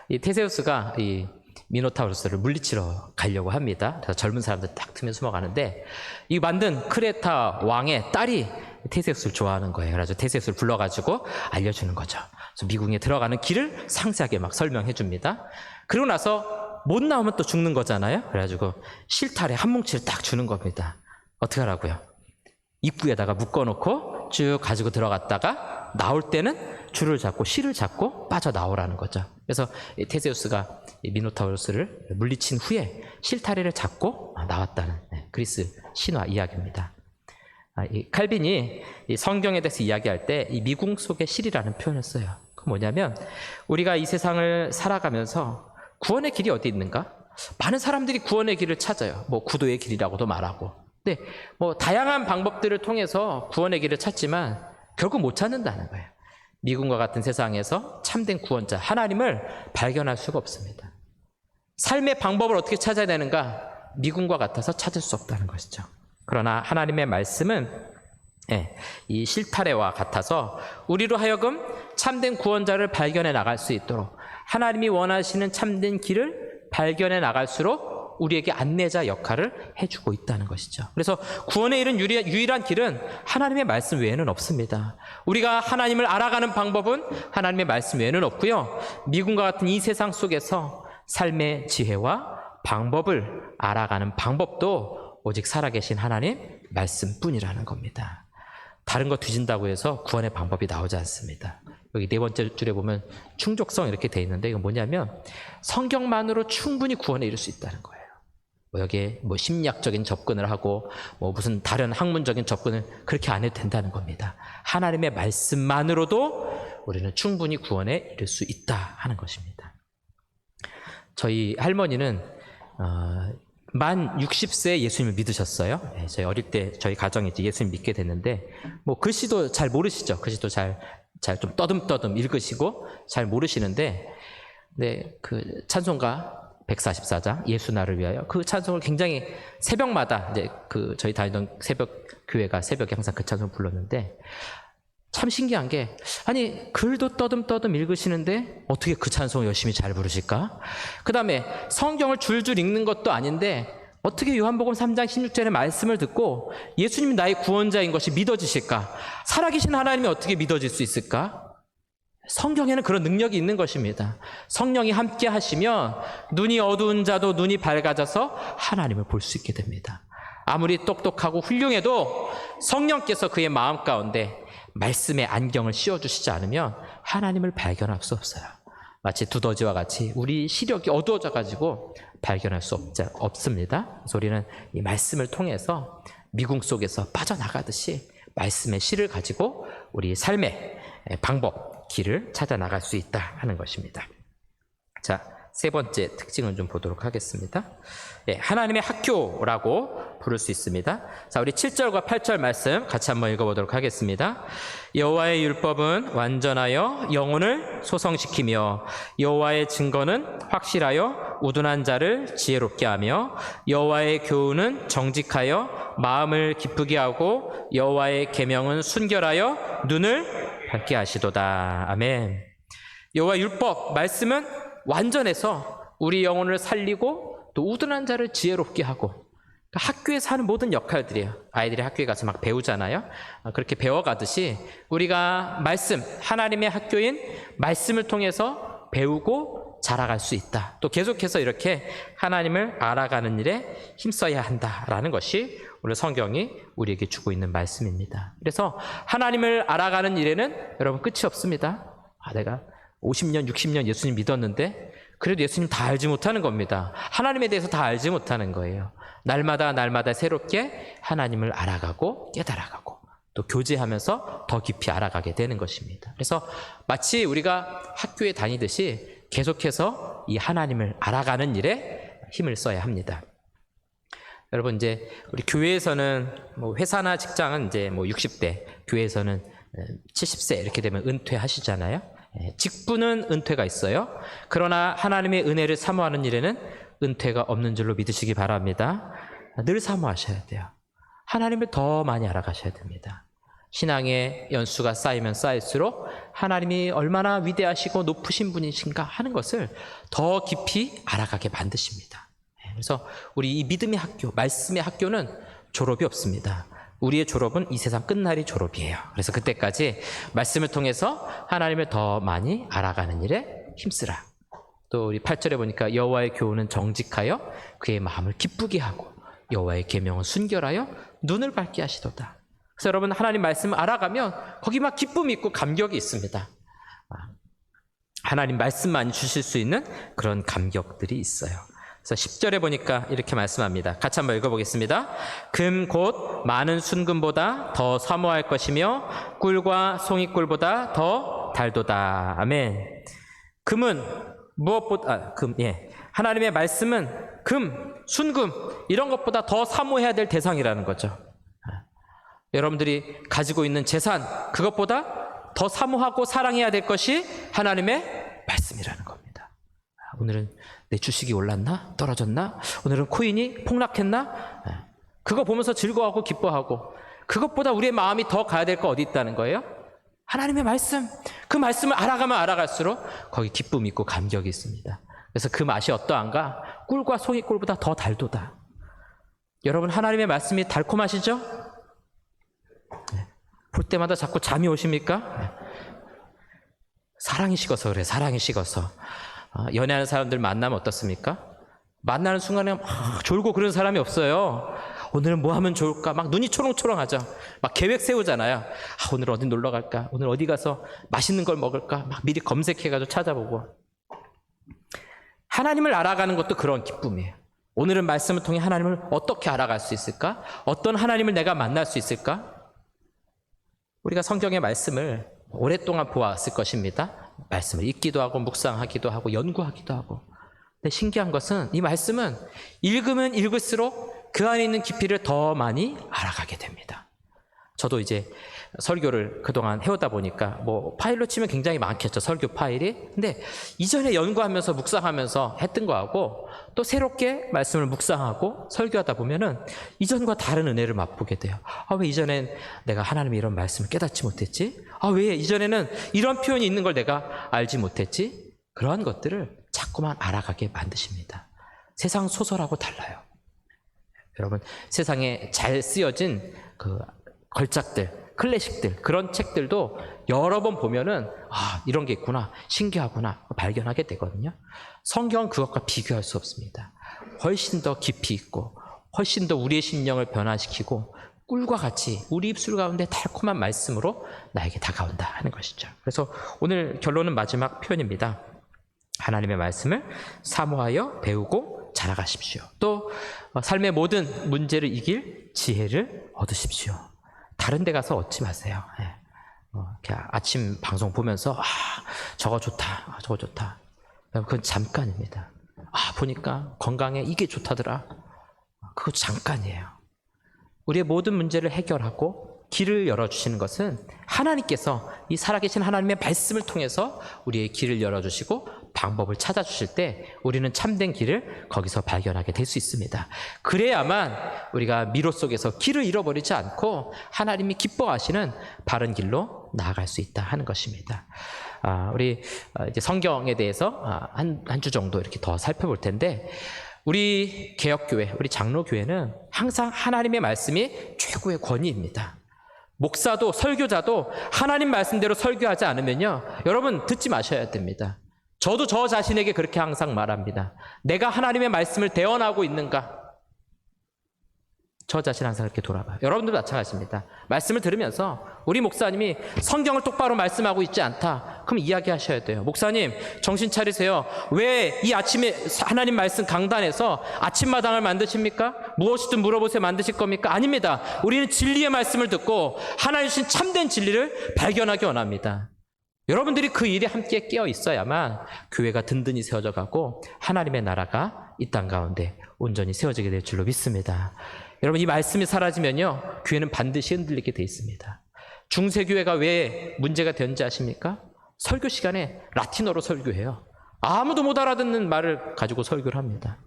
이 테세우스가 이 미노타우로스를 물리치러 가려고 합니다. 그래서 젊은 사람들 딱 틈에 숨어가는데 이 만든 크레타 왕의 딸이 테세우스를 좋아하는 거예요. 그래서 테세우스를 불러가지고 알려주는 거죠. 그래서 미궁에 들어가는 길을 상세하게 막 설명해 줍니다. 그러고 나서 못 나오면 또 죽는 거잖아요. 그래가지고 실타래 한 뭉치를 딱 주는 겁니다. 어떻게 하라고요? 입구에다가 묶어놓고 쭉 가지고 들어갔다가 나올 때는 줄을 잡고 실을 잡고 빠져나오라는 거죠. 그래서 테세우스가 미노타우로스를 물리친 후에 실타래를 잡고 나왔다는 그리스 신화 이야기입니다. 이 칼빈이 이 성경에 대해서 이야기할 때 이 미궁 속의 실이라는 표현을 써요. 그 뭐냐면 우리가 이 세상을 살아가면서 구원의 길이 어디 있는가? 많은 사람들이 구원의 길을 찾아요. 뭐 구도의 길이라고도 말하고. 네, 뭐 다양한 방법들을 통해서 구원의 길을 찾지만 결국 못 찾는다는 거예요. 미궁과 같은 세상에서 참된 구원자 하나님을 발견할 수가 없습니다. 삶의 방법을 어떻게 찾아야 되는가? 미궁과 같아서 찾을 수 없다는 것이죠. 그러나 하나님의 말씀은 이 실타래와 같아서 우리로 하여금 참된 구원자를 발견해 나갈 수 있도록 하나님이 원하시는 참된 길을 발견해 나갈수록 우리에게 안내자 역할을 해주고 있다는 것이죠. 그래서 구원에 이른 유일한 길은 하나님의 말씀 외에는 없습니다. 우리가 하나님을 알아가는 방법은 하나님의 말씀 외에는 없고요. 미궁과 같은 이 세상 속에서 삶의 지혜와 방법을 알아가는 방법도 오직 살아계신 하나님 말씀뿐이라는 겁니다. 다른 거 뒤진다고 해서 구원의 방법이 나오지 않습니다. 여기 네 번째 줄에 보면 충족성 이렇게 돼 있는데 이건 뭐냐면 성경만으로 충분히 구원에 이를 수 있다는 거예요. 여기에 뭐 심리학적인 접근을 하고 뭐 무슨 다른 학문적인 접근을 그렇게 안 해도 된다는 겁니다. 하나님의 말씀만으로도 우리는 충분히 구원에 이를 수 있다 하는 것입니다. 저희 할머니는 만 60세에 예수님을 믿으셨어요. 저희 어릴 때 저희 가정이 이제 예수님 믿게 됐는데 뭐 글씨도 잘 모르시죠. 글씨도 잘 좀 떠듬떠듬 읽으시고 잘 모르시는데 네, 그 찬송가 144장 예수 나를 위하여 그 찬송을 굉장히 새벽마다 이제 그 저희 다니던 새벽 교회가 새벽에 항상 그 찬송을 불렀는데 참 신기한 게, 아니 글도 떠듬떠듬 읽으시는데 어떻게 그 찬송을 열심히 잘 부르실까? 그 다음에 성경을 줄줄 읽는 것도 아닌데 어떻게 요한복음 3장 16절의 말씀을 듣고 예수님이 나의 구원자인 것이 믿어지실까? 살아계신 하나님이 어떻게 믿어질 수 있을까? 성경에는 그런 능력이 있는 것입니다. 성령이 함께 하시면 눈이 어두운 자도 눈이 밝아져서 하나님을 볼 수 있게 됩니다. 아무리 똑똑하고 훌륭해도 성령께서 그의 마음 가운데 말씀의 안경을 씌워주시지 않으면 하나님을 발견할 수 없어요. 마치 두더지와 같이 우리 시력이 어두워져 가지고 발견할 수 없습니다. 그래서 우리는 이 말씀을 통해서 미궁 속에서 빠져나가듯이 말씀의 실을 가지고 우리 삶의 방법, 길을 찾아 나갈 수 있다 하는 것입니다. 자, 세 번째 특징을 좀 보도록 하겠습니다. 하나님의 학교라고 부를 수 있습니다. 자, 우리 7절과 8절 말씀 같이 한번 읽어보도록 하겠습니다. 여호와의 율법은 완전하여 영혼을 소성시키며 여호와의 증거는 확실하여 우둔한 자를 지혜롭게 하며 여호와의 교훈은 정직하여 마음을 기쁘게 하고 여호와의 계명은 순결하여 눈을 밝게 하시도다. 아멘. 여호와 율법 말씀은 완전해서 우리 영혼을 살리고 또 우둔한 자를 지혜롭게 하고, 학교에서 하는 모든 역할들이에요. 아이들이 학교에 가서 막 배우잖아요. 그렇게 배워가듯이 우리가 말씀, 하나님의 학교인 말씀을 통해서 배우고 자라갈 수 있다. 또 계속해서 이렇게 하나님을 알아가는 일에 힘써야 한다라는 것이 오늘 성경이 우리에게 주고 있는 말씀입니다. 그래서 하나님을 알아가는 일에는 여러분 끝이 없습니다. 내가 50년, 60년 예수님 믿었는데 그래도 예수님 다 알지 못하는 겁니다. 하나님에 대해서 다 알지 못하는 거예요. 날마다 새롭게 하나님을 알아가고 깨달아가고 또 교제하면서 더 깊이 알아가게 되는 것입니다. 그래서 마치 우리가 학교에 다니듯이 계속해서 이 하나님을 알아가는 일에 힘을 써야 합니다. 여러분, 이제 우리 교회에서는 회사나 직장은 이제 60대, 교회에서는 70세 이렇게 되면 은퇴하시잖아요. 직분은 은퇴가 있어요. 그러나 하나님의 은혜를 사모하는 일에는 은퇴가 없는 줄로 믿으시기 바랍니다. 늘 사모하셔야 돼요. 하나님을 더 많이 알아가셔야 됩니다. 신앙의 연수가 쌓이면 쌓일수록 하나님이 얼마나 위대하시고 높으신 분이신가 하는 것을 더 깊이 알아가게 만드십니다. 그래서 우리 이 믿음의 학교, 말씀의 학교는 졸업이 없습니다. 우리의 졸업은 이 세상 끝날이 졸업이에요. 그래서 그때까지 말씀을 통해서 하나님을 더 많이 알아가는 일에 힘쓰라. 또 우리 8절에 보니까 여호와의 교훈은 정직하여 그의 마음을 기쁘게 하고 여호와의 계명은 순결하여 눈을 밝게 하시도다. 그래서 여러분, 하나님 말씀을 알아가면 거기 막 기쁨이 있고 감격이 있습니다. 하나님 말씀만 주실 수 있는 그런 감격들이 있어요. 그래서 10절에 보니까 이렇게 말씀합니다. 같이 한번 읽어보겠습니다. 금 곧 많은 순금보다 더 사모할 것이며 꿀과 송이꿀보다 더 달도다. 아멘. 금은 무엇보다 하나님의 말씀은 금, 순금 이런 것보다 더 사모해야 될 대상이라는 거죠. 여러분들이 가지고 있는 재산, 그것보다 더 사모하고 사랑해야 될 것이 하나님의 말씀이라는 겁니다. 오늘은 내 주식이 올랐나? 떨어졌나? 오늘은 코인이 폭락했나? 그거 보면서 즐거워하고 기뻐하고, 그것보다 우리의 마음이 더 가야 될 거 어디 있다는 거예요? 하나님의 말씀. 그 말씀을 알아가면 알아갈수록 거기 기쁨이 있고 감격이 있습니다. 그래서 그 맛이 어떠한가? 꿀과 송이꿀보다 더 달도다. 여러분, 하나님의 말씀이 달콤하시죠? 볼 때마다 자꾸 잠이 오십니까? 사랑이 식어서 그래. 사랑이 식어서. 연애하는 사람들 만나면 어떻습니까? 만나는 순간에 막 졸고 그런 사람이 없어요. 오늘은 뭐 하면 좋을까? 막 눈이 초롱초롱하죠. 막 계획 세우잖아요. 오늘 어디 놀러 갈까? 오늘 어디 가서 맛있는 걸 먹을까? 막 미리 검색해가지고 찾아보고. 하나님을 알아가는 것도 그런 기쁨이에요. 오늘은 말씀을 통해 하나님을 어떻게 알아갈 수 있을까? 어떤 하나님을 내가 만날 수 있을까? 우리가 성경의 말씀을 오랫동안 보아왔을 것입니다. 말씀을 읽기도 하고 묵상하기도 하고 연구하기도 하고. 근데 신기한 것은 이 말씀은 읽으면 읽을수록 그 안에 있는 깊이를 더 많이 알아가게 됩니다. 저도 이제 설교를 그동안 해오다 보니까 뭐 파일로 치면 굉장히 많겠죠, 설교 파일이. 근데 이전에 연구하면서 묵상하면서 했던 거하고 또 새롭게 말씀을 묵상하고 설교하다 보면은 이전과 다른 은혜를 맛보게 돼요. 아, 왜 이전엔 내가 하나님의 이런 말씀을 깨닫지 못했지? 아, 왜 이전에는 이런 표현이 있는 걸 내가 알지 못했지? 그러한 것들을 자꾸만 알아가게 만드십니다. 세상 소설하고 달라요. 여러분, 세상에 잘 쓰여진 그 걸작들, 클래식들, 그런 책들도 여러 번 보면은 아, 이런 게 있구나, 신기하구나 발견하게 되거든요. 성경은 그것과 비교할 수 없습니다. 훨씬 더 깊이 있고 훨씬 더 우리의 심령을 변화시키고 꿀과 같이 우리 입술 가운데 달콤한 말씀으로 나에게 다가온다 하는 것이죠. 그래서 오늘 결론은 마지막 표현입니다. 하나님의 말씀을 사모하여 배우고 자라가십시오. 또 삶의 모든 문제를 이길 지혜를 얻으십시오. 다른 데 가서 얻지 마세요. 이렇게 아침 방송 보면서 저거 좋다, 저거 좋다. 그건 잠깐입니다. 보니까 건강에 이게 좋다더라. 그거 잠깐이에요. 우리의 모든 문제를 해결하고 길을 열어주시는 것은 하나님께서 이 살아계신 하나님의 말씀을 통해서 우리의 길을 열어주시고 방법을 찾아주실 때 우리는 참된 길을 거기서 발견하게 될 수 있습니다. 그래야만 우리가 미로 속에서 길을 잃어버리지 않고 하나님이 기뻐하시는 바른 길로 나아갈 수 있다 하는 것입니다. 우리 이제 성경에 대해서 한 주 정도 이렇게 더 살펴볼 텐데, 우리 개혁교회, 우리 장로교회는 항상 하나님의 말씀이 최고의 권위입니다. 목사도 설교자도 하나님 말씀대로 설교하지 않으면요, 여러분 듣지 마셔야 됩니다. 저도 저 자신에게 그렇게 항상 말합니다. 내가 하나님의 말씀을 대언하고 있는가? 저 자신 항상 이렇게 돌아봐요. 여러분들도 마찬가지입니다. 말씀을 들으면서 우리 목사님이 성경을 똑바로 말씀하고 있지 않다, 그럼 이야기하셔야 돼요. 목사님, 정신 차리세요. 왜 이 아침에 하나님 말씀 강단에서 아침마당을 만드십니까? 무엇이든 물어보세요. 만드실 겁니까? 아닙니다. 우리는 진리의 말씀을 듣고 하나님 주신 참된 진리를 발견하기 원합니다. 여러분들이 그 일에 함께 깨어 있어야만 교회가 든든히 세워져 가고 하나님의 나라가 이 땅 가운데 온전히 세워지게 될 줄로 믿습니다. 여러분, 이 말씀이 사라지면요, 교회는 반드시 흔들리게 돼 있습니다. 중세교회가 왜 문제가 되는지 아십니까? 설교 시간에 라틴어로 설교해요. 아무도 못 알아듣는 말을 가지고 설교를 합니다.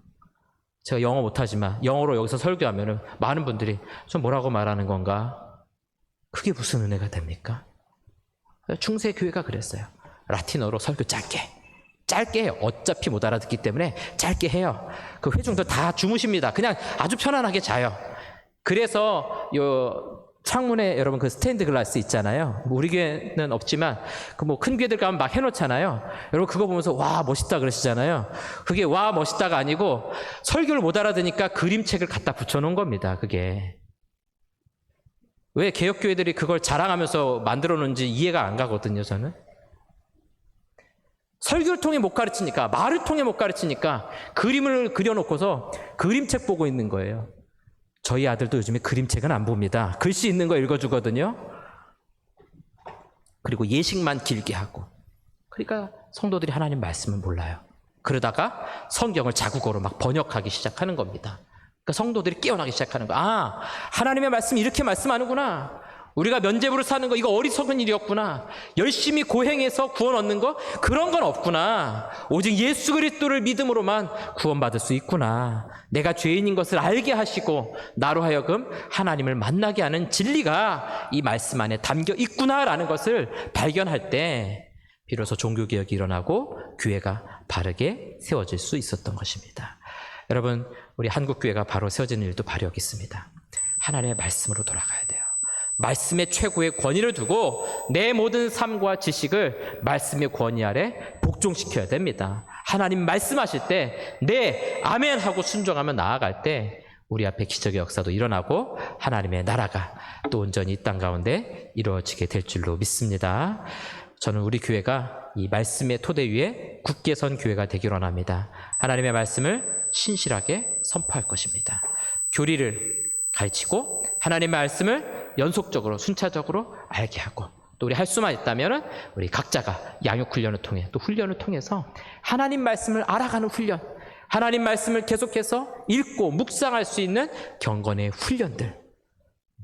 제가 영어 못하지만 영어로 여기서 설교하면 많은 분들이 좀 뭐라고 말하는 건가? 그게 무슨 은혜가 됩니까? 중세교회가 그랬어요. 라틴어로 설교 짧게 해요. 어차피 못 알아듣기 때문에 짧게 해요. 그 회중들 다 주무십니다. 그냥 아주 편안하게 자요. 그래서 요 창문에 여러분 그 스테인드 글라스 있잖아요. 우리 교회는 없지만 그 뭐 큰 교회들 가면 막 해놓잖아요. 여러분 그거 보면서 와 멋있다 그러시잖아요. 그게 와 멋있다가 아니고 설교를 못 알아듣으니까 그림책을 갖다 붙여놓은 겁니다. 그게 왜 개혁교회들이 그걸 자랑하면서 만들어 놓은지 이해가 안 가거든요. 저는 설교를 통해 못 가르치니까, 말을 통해 못 가르치니까 그림을 그려놓고서 그림책 보고 있는 거예요. 저희 아들도 요즘에 그림책은 안 봅니다. 글씨 있는 거 읽어주거든요. 그리고 예식만 길게 하고. 그러니까 성도들이 하나님 말씀을 몰라요. 그러다가 성경을 자국어로 막 번역하기 시작하는 겁니다. 그러니까 성도들이 깨어나기 시작하는 거야. 하나님의 말씀이 이렇게 말씀하는구나. 우리가 면죄부를 사는 거 이거 어리석은 일이었구나. 열심히 고행해서 구원 얻는 거 그런 건 없구나. 오직 예수 그리스도를 믿음으로만 구원받을 수 있구나. 내가 죄인인 것을 알게 하시고 나로 하여금 하나님을 만나게 하는 진리가 이 말씀 안에 담겨 있구나라는 것을 발견할 때 비로소 종교개혁이 일어나고 교회가 바르게 세워질 수 있었던 것입니다. 여러분, 우리 한국교회가 바로 세워지는 일도 바로 여기 있습니다. 하나님의 말씀으로 돌아가야 돼요. 말씀의 최고의 권위를 두고 내 모든 삶과 지식을 말씀의 권위 아래 복종시켜야 됩니다. 하나님 말씀하실 때 네, 아멘 하고 순종하며 나아갈 때 우리 앞에 기적의 역사도 일어나고 하나님의 나라가 또 온전히 이 땅 가운데 이루어지게 될 줄로 믿습니다. 저는 우리 교회가 이 말씀의 토대 위에 굳게 선 교회가 되기를 원합니다. 하나님의 말씀을 신실하게 선포할 것입니다. 교리를 가르치고 하나님의 말씀을 연속적으로 순차적으로 알게 하고, 또 우리 할 수만 있다면 우리 각자가 양육 훈련을 통해 또 훈련을 통해서 하나님 말씀을 알아가는 훈련, 하나님 말씀을 계속해서 읽고 묵상할 수 있는 경건의 훈련들,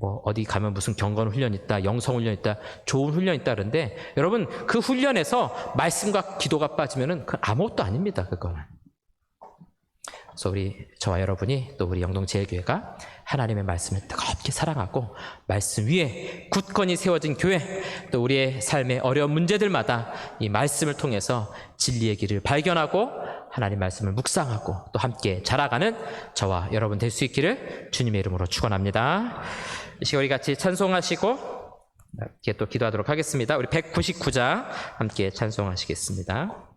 뭐 어디 가면 무슨 경건 훈련 있다, 영성 훈련 있다, 좋은 훈련 있다 그러는데 여러분 그 훈련에서 말씀과 기도가 빠지면은 그 아무것도 아닙니다. 그거는. 그래서 저와 여러분이 또 우리 영동제일교회가 하나님의 말씀을 뜨겁게 사랑하고 말씀 위에 굳건히 세워진 교회, 또 우리의 삶의 어려운 문제들마다 이 말씀을 통해서 진리의 길을 발견하고 하나님 말씀을 묵상하고 또 함께 자라가는 저와 여러분 될 수 있기를 주님의 이름으로 축원합니다. 이 시간 우리 같이 찬송하시고 함께 또 기도하도록 하겠습니다. 우리 199장 함께 찬송하시겠습니다.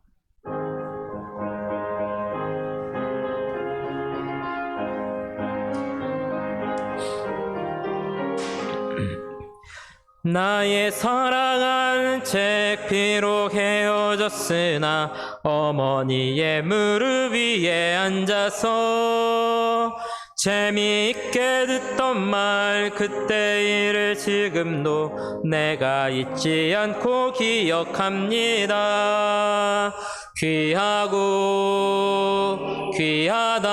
나의 사랑하는 책 비록 헤어졌으나 어머니의 무릎 위에 앉아서 재미있게 듣던 말 그때 일을 지금도 내가 잊지 않고 기억합니다. 귀하고 귀하다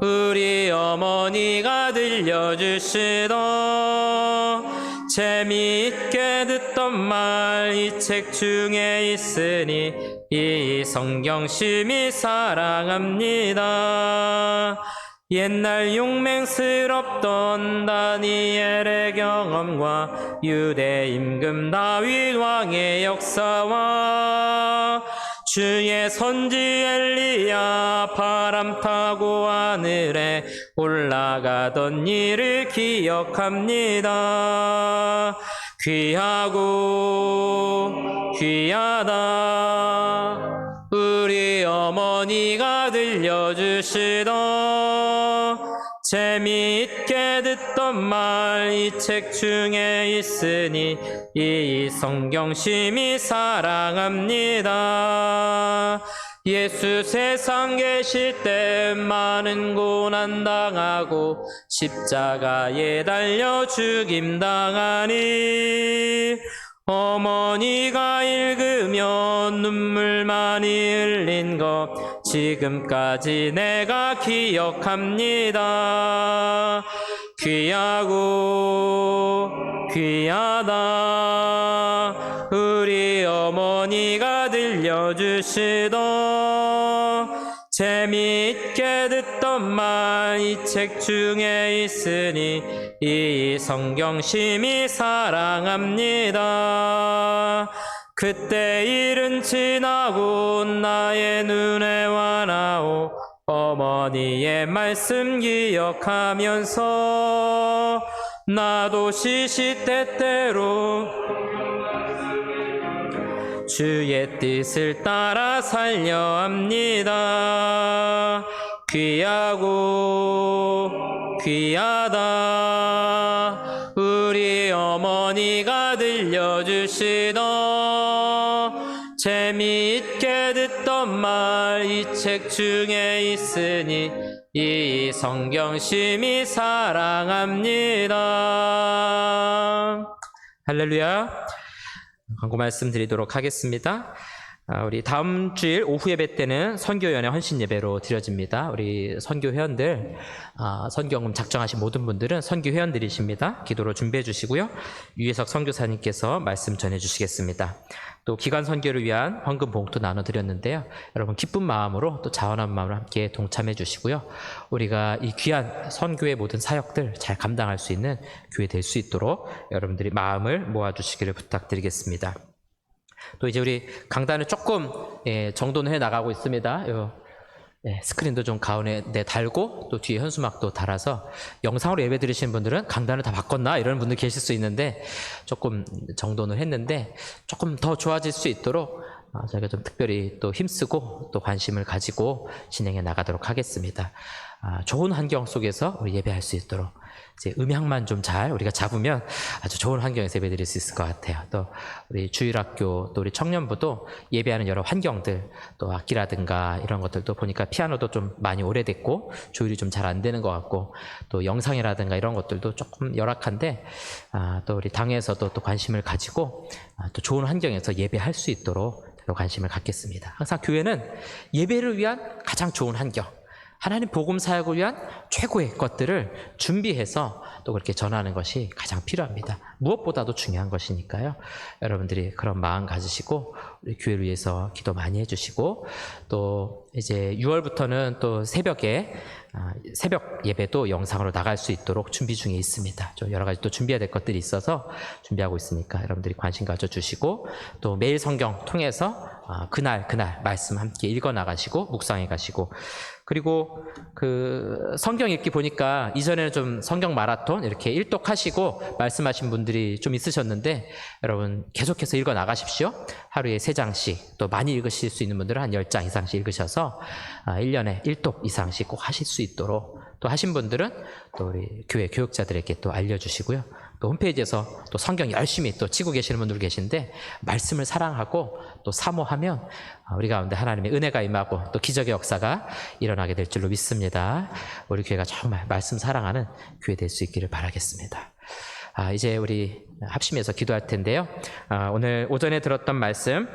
우리 어머니가 들려주시던 재미있게 듣던 말 이 책 중에 있으니 이 성경 심히 사랑합니다. 옛날 용맹스럽던 다니엘의 경험과 유대 임금 다윗 왕의 역사와 주의 선지 엘리야 바람 타고 하늘에 올라가던 일을 기억합니다. 귀하고 귀하다 우리 어머니가 들려주시던 재미있게 듣던 말 이 책 중에 있으니 이 성경 심히 사랑합니다. 예수 세상 계실 때 많은 고난 당하고 십자가에 달려 죽임 당하니 어머니가 읽으면 눈물 많이 흘린 것 지금까지 내가 기억합니다. 귀하고 귀하다 우리 어머니가 들려주시던 재미있게 듣던 말 이 책 중에 있으니 이 성경 심히 사랑합니다. 그때 일은 지나고 나의 눈에 와나오 어머니의 말씀 기억하면서 나도 시시때때로 주의 뜻을 따라 살려 합니다. 귀하고 귀하다 우리 어머니가 들려주시던 재미있게 듣던 말 이 책 중에 있으니 이 성경 심히 사랑합니다. 할렐루야. 광고 말씀 드리도록 하겠습니다. 우리 다음 주일 오후 예배 때는 선교연회 헌신 예배로 드려집니다. 우리 선교 회원들, 선교헌금 작정하신 모든 분들은 선교 회원들이십니다. 기도로 준비해 주시고요. 유혜석 선교사님께서 말씀 전해 주시겠습니다. 또 기관 선교를 위한 헌금 봉투 나눠드렸는데요. 여러분 기쁜 마음으로 또 자원한 마음으로 함께 동참해 주시고요. 우리가 이 귀한 선교의 모든 사역들 잘 감당할 수 있는 교회 될 수 있도록 여러분들이 마음을 모아주시기를 부탁드리겠습니다. 또 이제 우리 강단을 조금 정돈을 해 나가고 있습니다. 스크린도 좀 가운데 달고 또 뒤에 현수막도 달아서 영상으로 예배 드리시는 분들은 강단을 다 바꿨나 이런 분들 계실 수 있는데 조금 정돈을 했는데 조금 더 좋아질 수 있도록 저희가 좀 특별히 또 힘쓰고 또 관심을 가지고 진행해 나가도록 하겠습니다. 좋은 환경 속에서 우리 예배할 수 있도록 이제 음향만 좀 잘 우리가 잡으면 아주 좋은 환경에서 예배 드릴 수 있을 것 같아요. 또 우리 주일학교 또 우리 청년부도 예배하는 여러 환경들 또 악기라든가 이런 것들도 보니까 피아노도 좀 많이 오래됐고 조율이 좀 잘 안 되는 것 같고 또 영상이라든가 이런 것들도 조금 열악한데 또 우리 당에서도 또 관심을 가지고 또 좋은 환경에서 예배할 수 있도록 관심을 갖겠습니다. 항상 교회는 예배를 위한 가장 좋은 환경 하나님 복음 사역을 위한 최고의 것들을 준비해서 또 그렇게 전하는 것이 가장 필요합니다. 무엇보다도 중요한 것이니까요. 여러분들이 그런 마음 가지시고 우리 교회를 위해서 기도 많이 해주시고, 또 이제 6월부터는 또 새벽에 새벽 예배도 영상으로 나갈 수 있도록 준비 중에 있습니다. 좀 여러 가지 또 준비해야 될 것들이 있어서 준비하고 있으니까 여러분들이 관심 가져주시고, 또 매일 성경 통해서 그날 말씀 함께 읽어 나가시고 묵상해 가시고, 그리고 그 성경 읽기 보니까 이전에는 좀 성경 마라톤 이렇게 일독하시고 말씀하신 분들이 좀 있으셨는데, 여러분 계속해서 읽어 나가십시오. 하루에 3장씩, 또 많이 읽으실 수 있는 분들은 한 10장 이상씩 읽으셔서 1년에 1독 이상씩 꼭 하실 수 있도록, 또 하신 분들은 또 우리 교회 교육자들에게 또 알려주시고요. 또 홈페이지에서 또 성경 열심히 또 치고 계시는 분들 계신데, 말씀을 사랑하고 또 사모하면 우리 가운데 하나님의 은혜가 임하고 또 기적의 역사가 일어나게 될 줄로 믿습니다. 우리 교회가 정말 말씀 사랑하는 교회 될 수 있기를 바라겠습니다. 이제 우리 합심해서 기도할 텐데요. 오늘 오전에 들었던 말씀,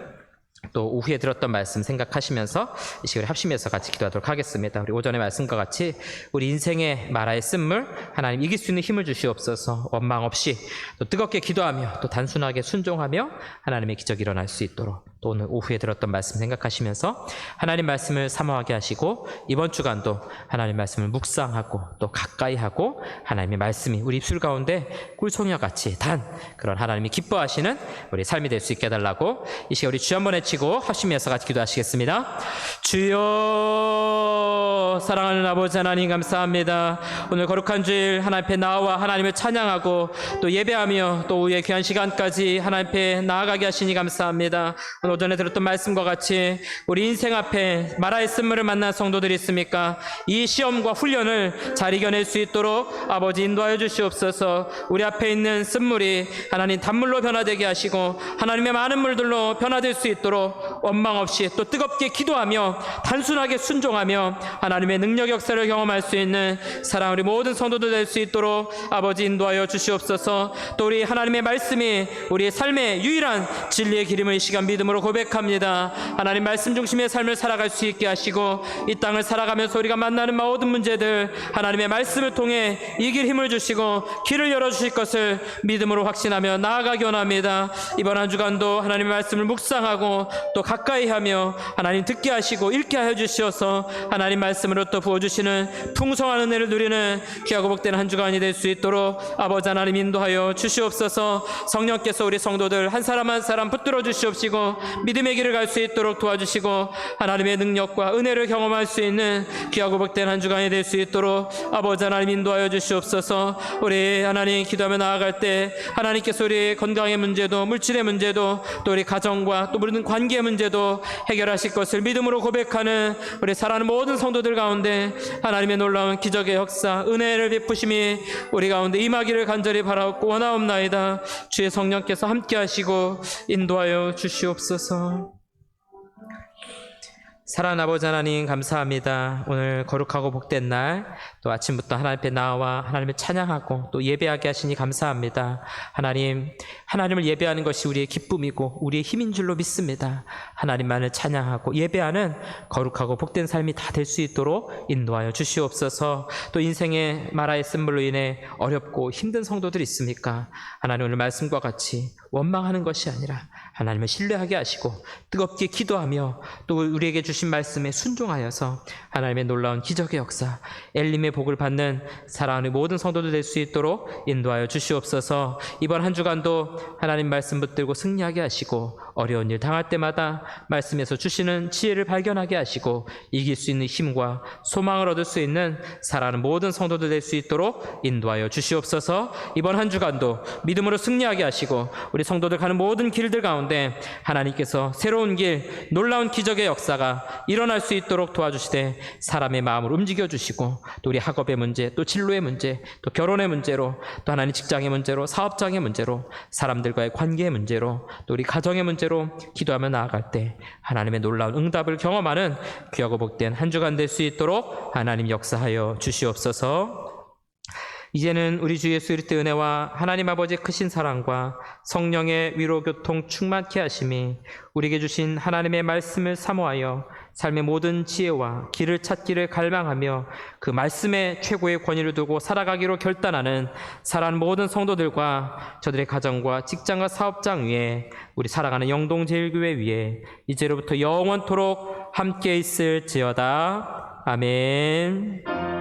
또 오후에 들었던 말씀 생각하시면서 이 시간에 합심해서 같이 기도하도록 하겠습니다. 우리 오전의 말씀과 같이 우리 인생의 마라의 쓴물, 하나님 이길 수 있는 힘을 주시옵소서. 원망 없이 또 뜨겁게 기도하며 또 단순하게 순종하며 하나님의 기적이 일어날 수 있도록, 또 오늘 오후에 들었던 말씀 생각하시면서 하나님 말씀을 사모하게 하시고, 이번 주간도 하나님 말씀을 묵상하고 또 가까이 하고 하나님의 말씀이 우리 입술 가운데 꿀송이와 같이 단 그런 하나님이 기뻐하시는 우리 삶이 될 수 있게 해달라고 이 시간 우리 주 한번 외치고 합심해서 같이 기도하시겠습니다. 주여, 사랑하는 아버지 하나님 감사합니다. 오늘 거룩한 주일 하나님 앞에 나와 하나님을 찬양하고 또 예배하며 또 오후의 귀한 시간까지 하나님 앞에 나아가게 하시니 감사합니다. 오늘 오전에 들었던 말씀과 같이 우리 인생 앞에 마라의 쓴물을 만난 성도들이 있습니까? 이 시험과 훈련을 잘 이겨낼 수 있도록 아버지 인도하여 주시옵소서. 우리 앞에 있는 쓴물이 하나님 단물로 변화되게 하시고 하나님의 많은 물들로 변화될 수 있도록 원망 없이 또 뜨겁게 기도하며 단순하게 순종하며 하나님의 능력 역사를 경험할 수 있는 사랑 우리 모든 성도들 될 수 있도록 아버지 인도하여 주시옵소서. 또 우리 하나님의 말씀이 우리의 삶의 유일한 진리의 기름을 이 시간 믿음으로 고백합니다. 하나님 말씀 중심의 삶을 살아갈 수 있게 하시고, 이 땅을 살아가면서 우리가 만나는 모든 문제들 하나님의 말씀을 통해 이길 힘을 주시고 길을 열어주실 것을 믿음으로 확신하며 나아가기 원합니다. 이번 한 주간도 하나님의 말씀을 묵상하고 또 가까이 하며 하나님 듣게 하시고 읽게 하여 주시어서 하나님 말씀으로 또 부어주시는 풍성한 은혜를 누리는 귀하고 복된 한 주간이 될 수 있도록 아버지 하나님 인도하여 주시옵소서. 성령께서 우리 성도들 한 사람 한 사람 붙들어 주시옵시고 믿음의 길을 갈 수 있도록 도와주시고 하나님의 능력과 은혜를 경험할 수 있는 귀하고 복된 한 주간이 될 수 있도록 아버지 하나님 인도하여 주시옵소서. 우리 하나님 기도하며 나아갈 때 하나님께서 우리 건강의 문제도 물질의 문제도 또 우리 가정과 또 모든 관계의 문제도 해결하실 것을 믿음으로 고백하는 우리 사랑하는 모든 성도들 가운데 하나님의 놀라운 기적의 역사 은혜를 베푸심이 우리 가운데 임하기를 간절히 바라옵고 원하옵나이다. 주의 성령께서 함께 하시고 인도하여 주시옵소서. 사랑하는 아버지 하나님 감사합니다. 오늘 거룩하고 복된 날 또 아침부터 하나님 앞에 나와 하나님을 찬양하고 또 예배하게 하시니 감사합니다. 하나님을 예배하는 것이 우리의 기쁨이고 우리의 힘인 줄로 믿습니다. 하나님만을 찬양하고 예배하는 거룩하고 복된 삶이 다 될 수 있도록 인도하여 주시옵소서. 또 인생의 마라의 쓴물로 인해 어렵고 힘든 성도들이 있습니까? 하나님 오늘 말씀과 같이 원망하는 것이 아니라 하나님을 신뢰하게 하시고 뜨겁게 기도하며 또 우리에게 주신 말씀에 순종하여서 하나님의 놀라운 기적의 역사 엘림의 복을 받는 사랑하는 모든 성도들 될 수 있도록 인도하여 주시옵소서. 이번 한 주간도 하나님 말씀 붙들고 승리하게 하시고 어려운 일 당할 때마다 말씀에서 주시는 지혜를 발견하게 하시고 이길 수 있는 힘과 소망을 얻을 수 있는 사랑하는 모든 성도들 될 수 있도록 인도하여 주시옵소서. 이번 한 주간도 믿음으로 승리하게 하시고 우리 성도들 가는 모든 길들 가운데 하나님께서 새로운 길 놀라운 기적의 역사가 일어날 수 있도록 도와주시되 사람의 마음을 움직여 주시고 또 우리 학업의 문제 또 진로의 문제 또 결혼의 문제로 또 하나님 직장의 문제로 사업장의 문제로 사람들과의 관계의 문제로 또 우리 가정의 문제로 기도하며 나아갈 때 하나님의 놀라운 응답을 경험하는 귀하고 복된 한 주간 될 수 있도록 하나님 역사하여 주시옵소서. 이제는 우리 주 예수 그리스도의 은혜와 하나님 아버지의 크신 사랑과 성령의 위로 교통 충만케 하심이 우리에게 주신 하나님의 말씀을 사모하여 삶의 모든 지혜와 길을 찾기를 갈망하며 그 말씀에 최고의 권위를 두고 살아가기로 결단하는 사랑하는 모든 성도들과 저들의 가정과 직장과 사업장 위에 우리 살아가는 영동제일교회 위에 이제로부터 영원토록 함께 있을지어다. 아멘.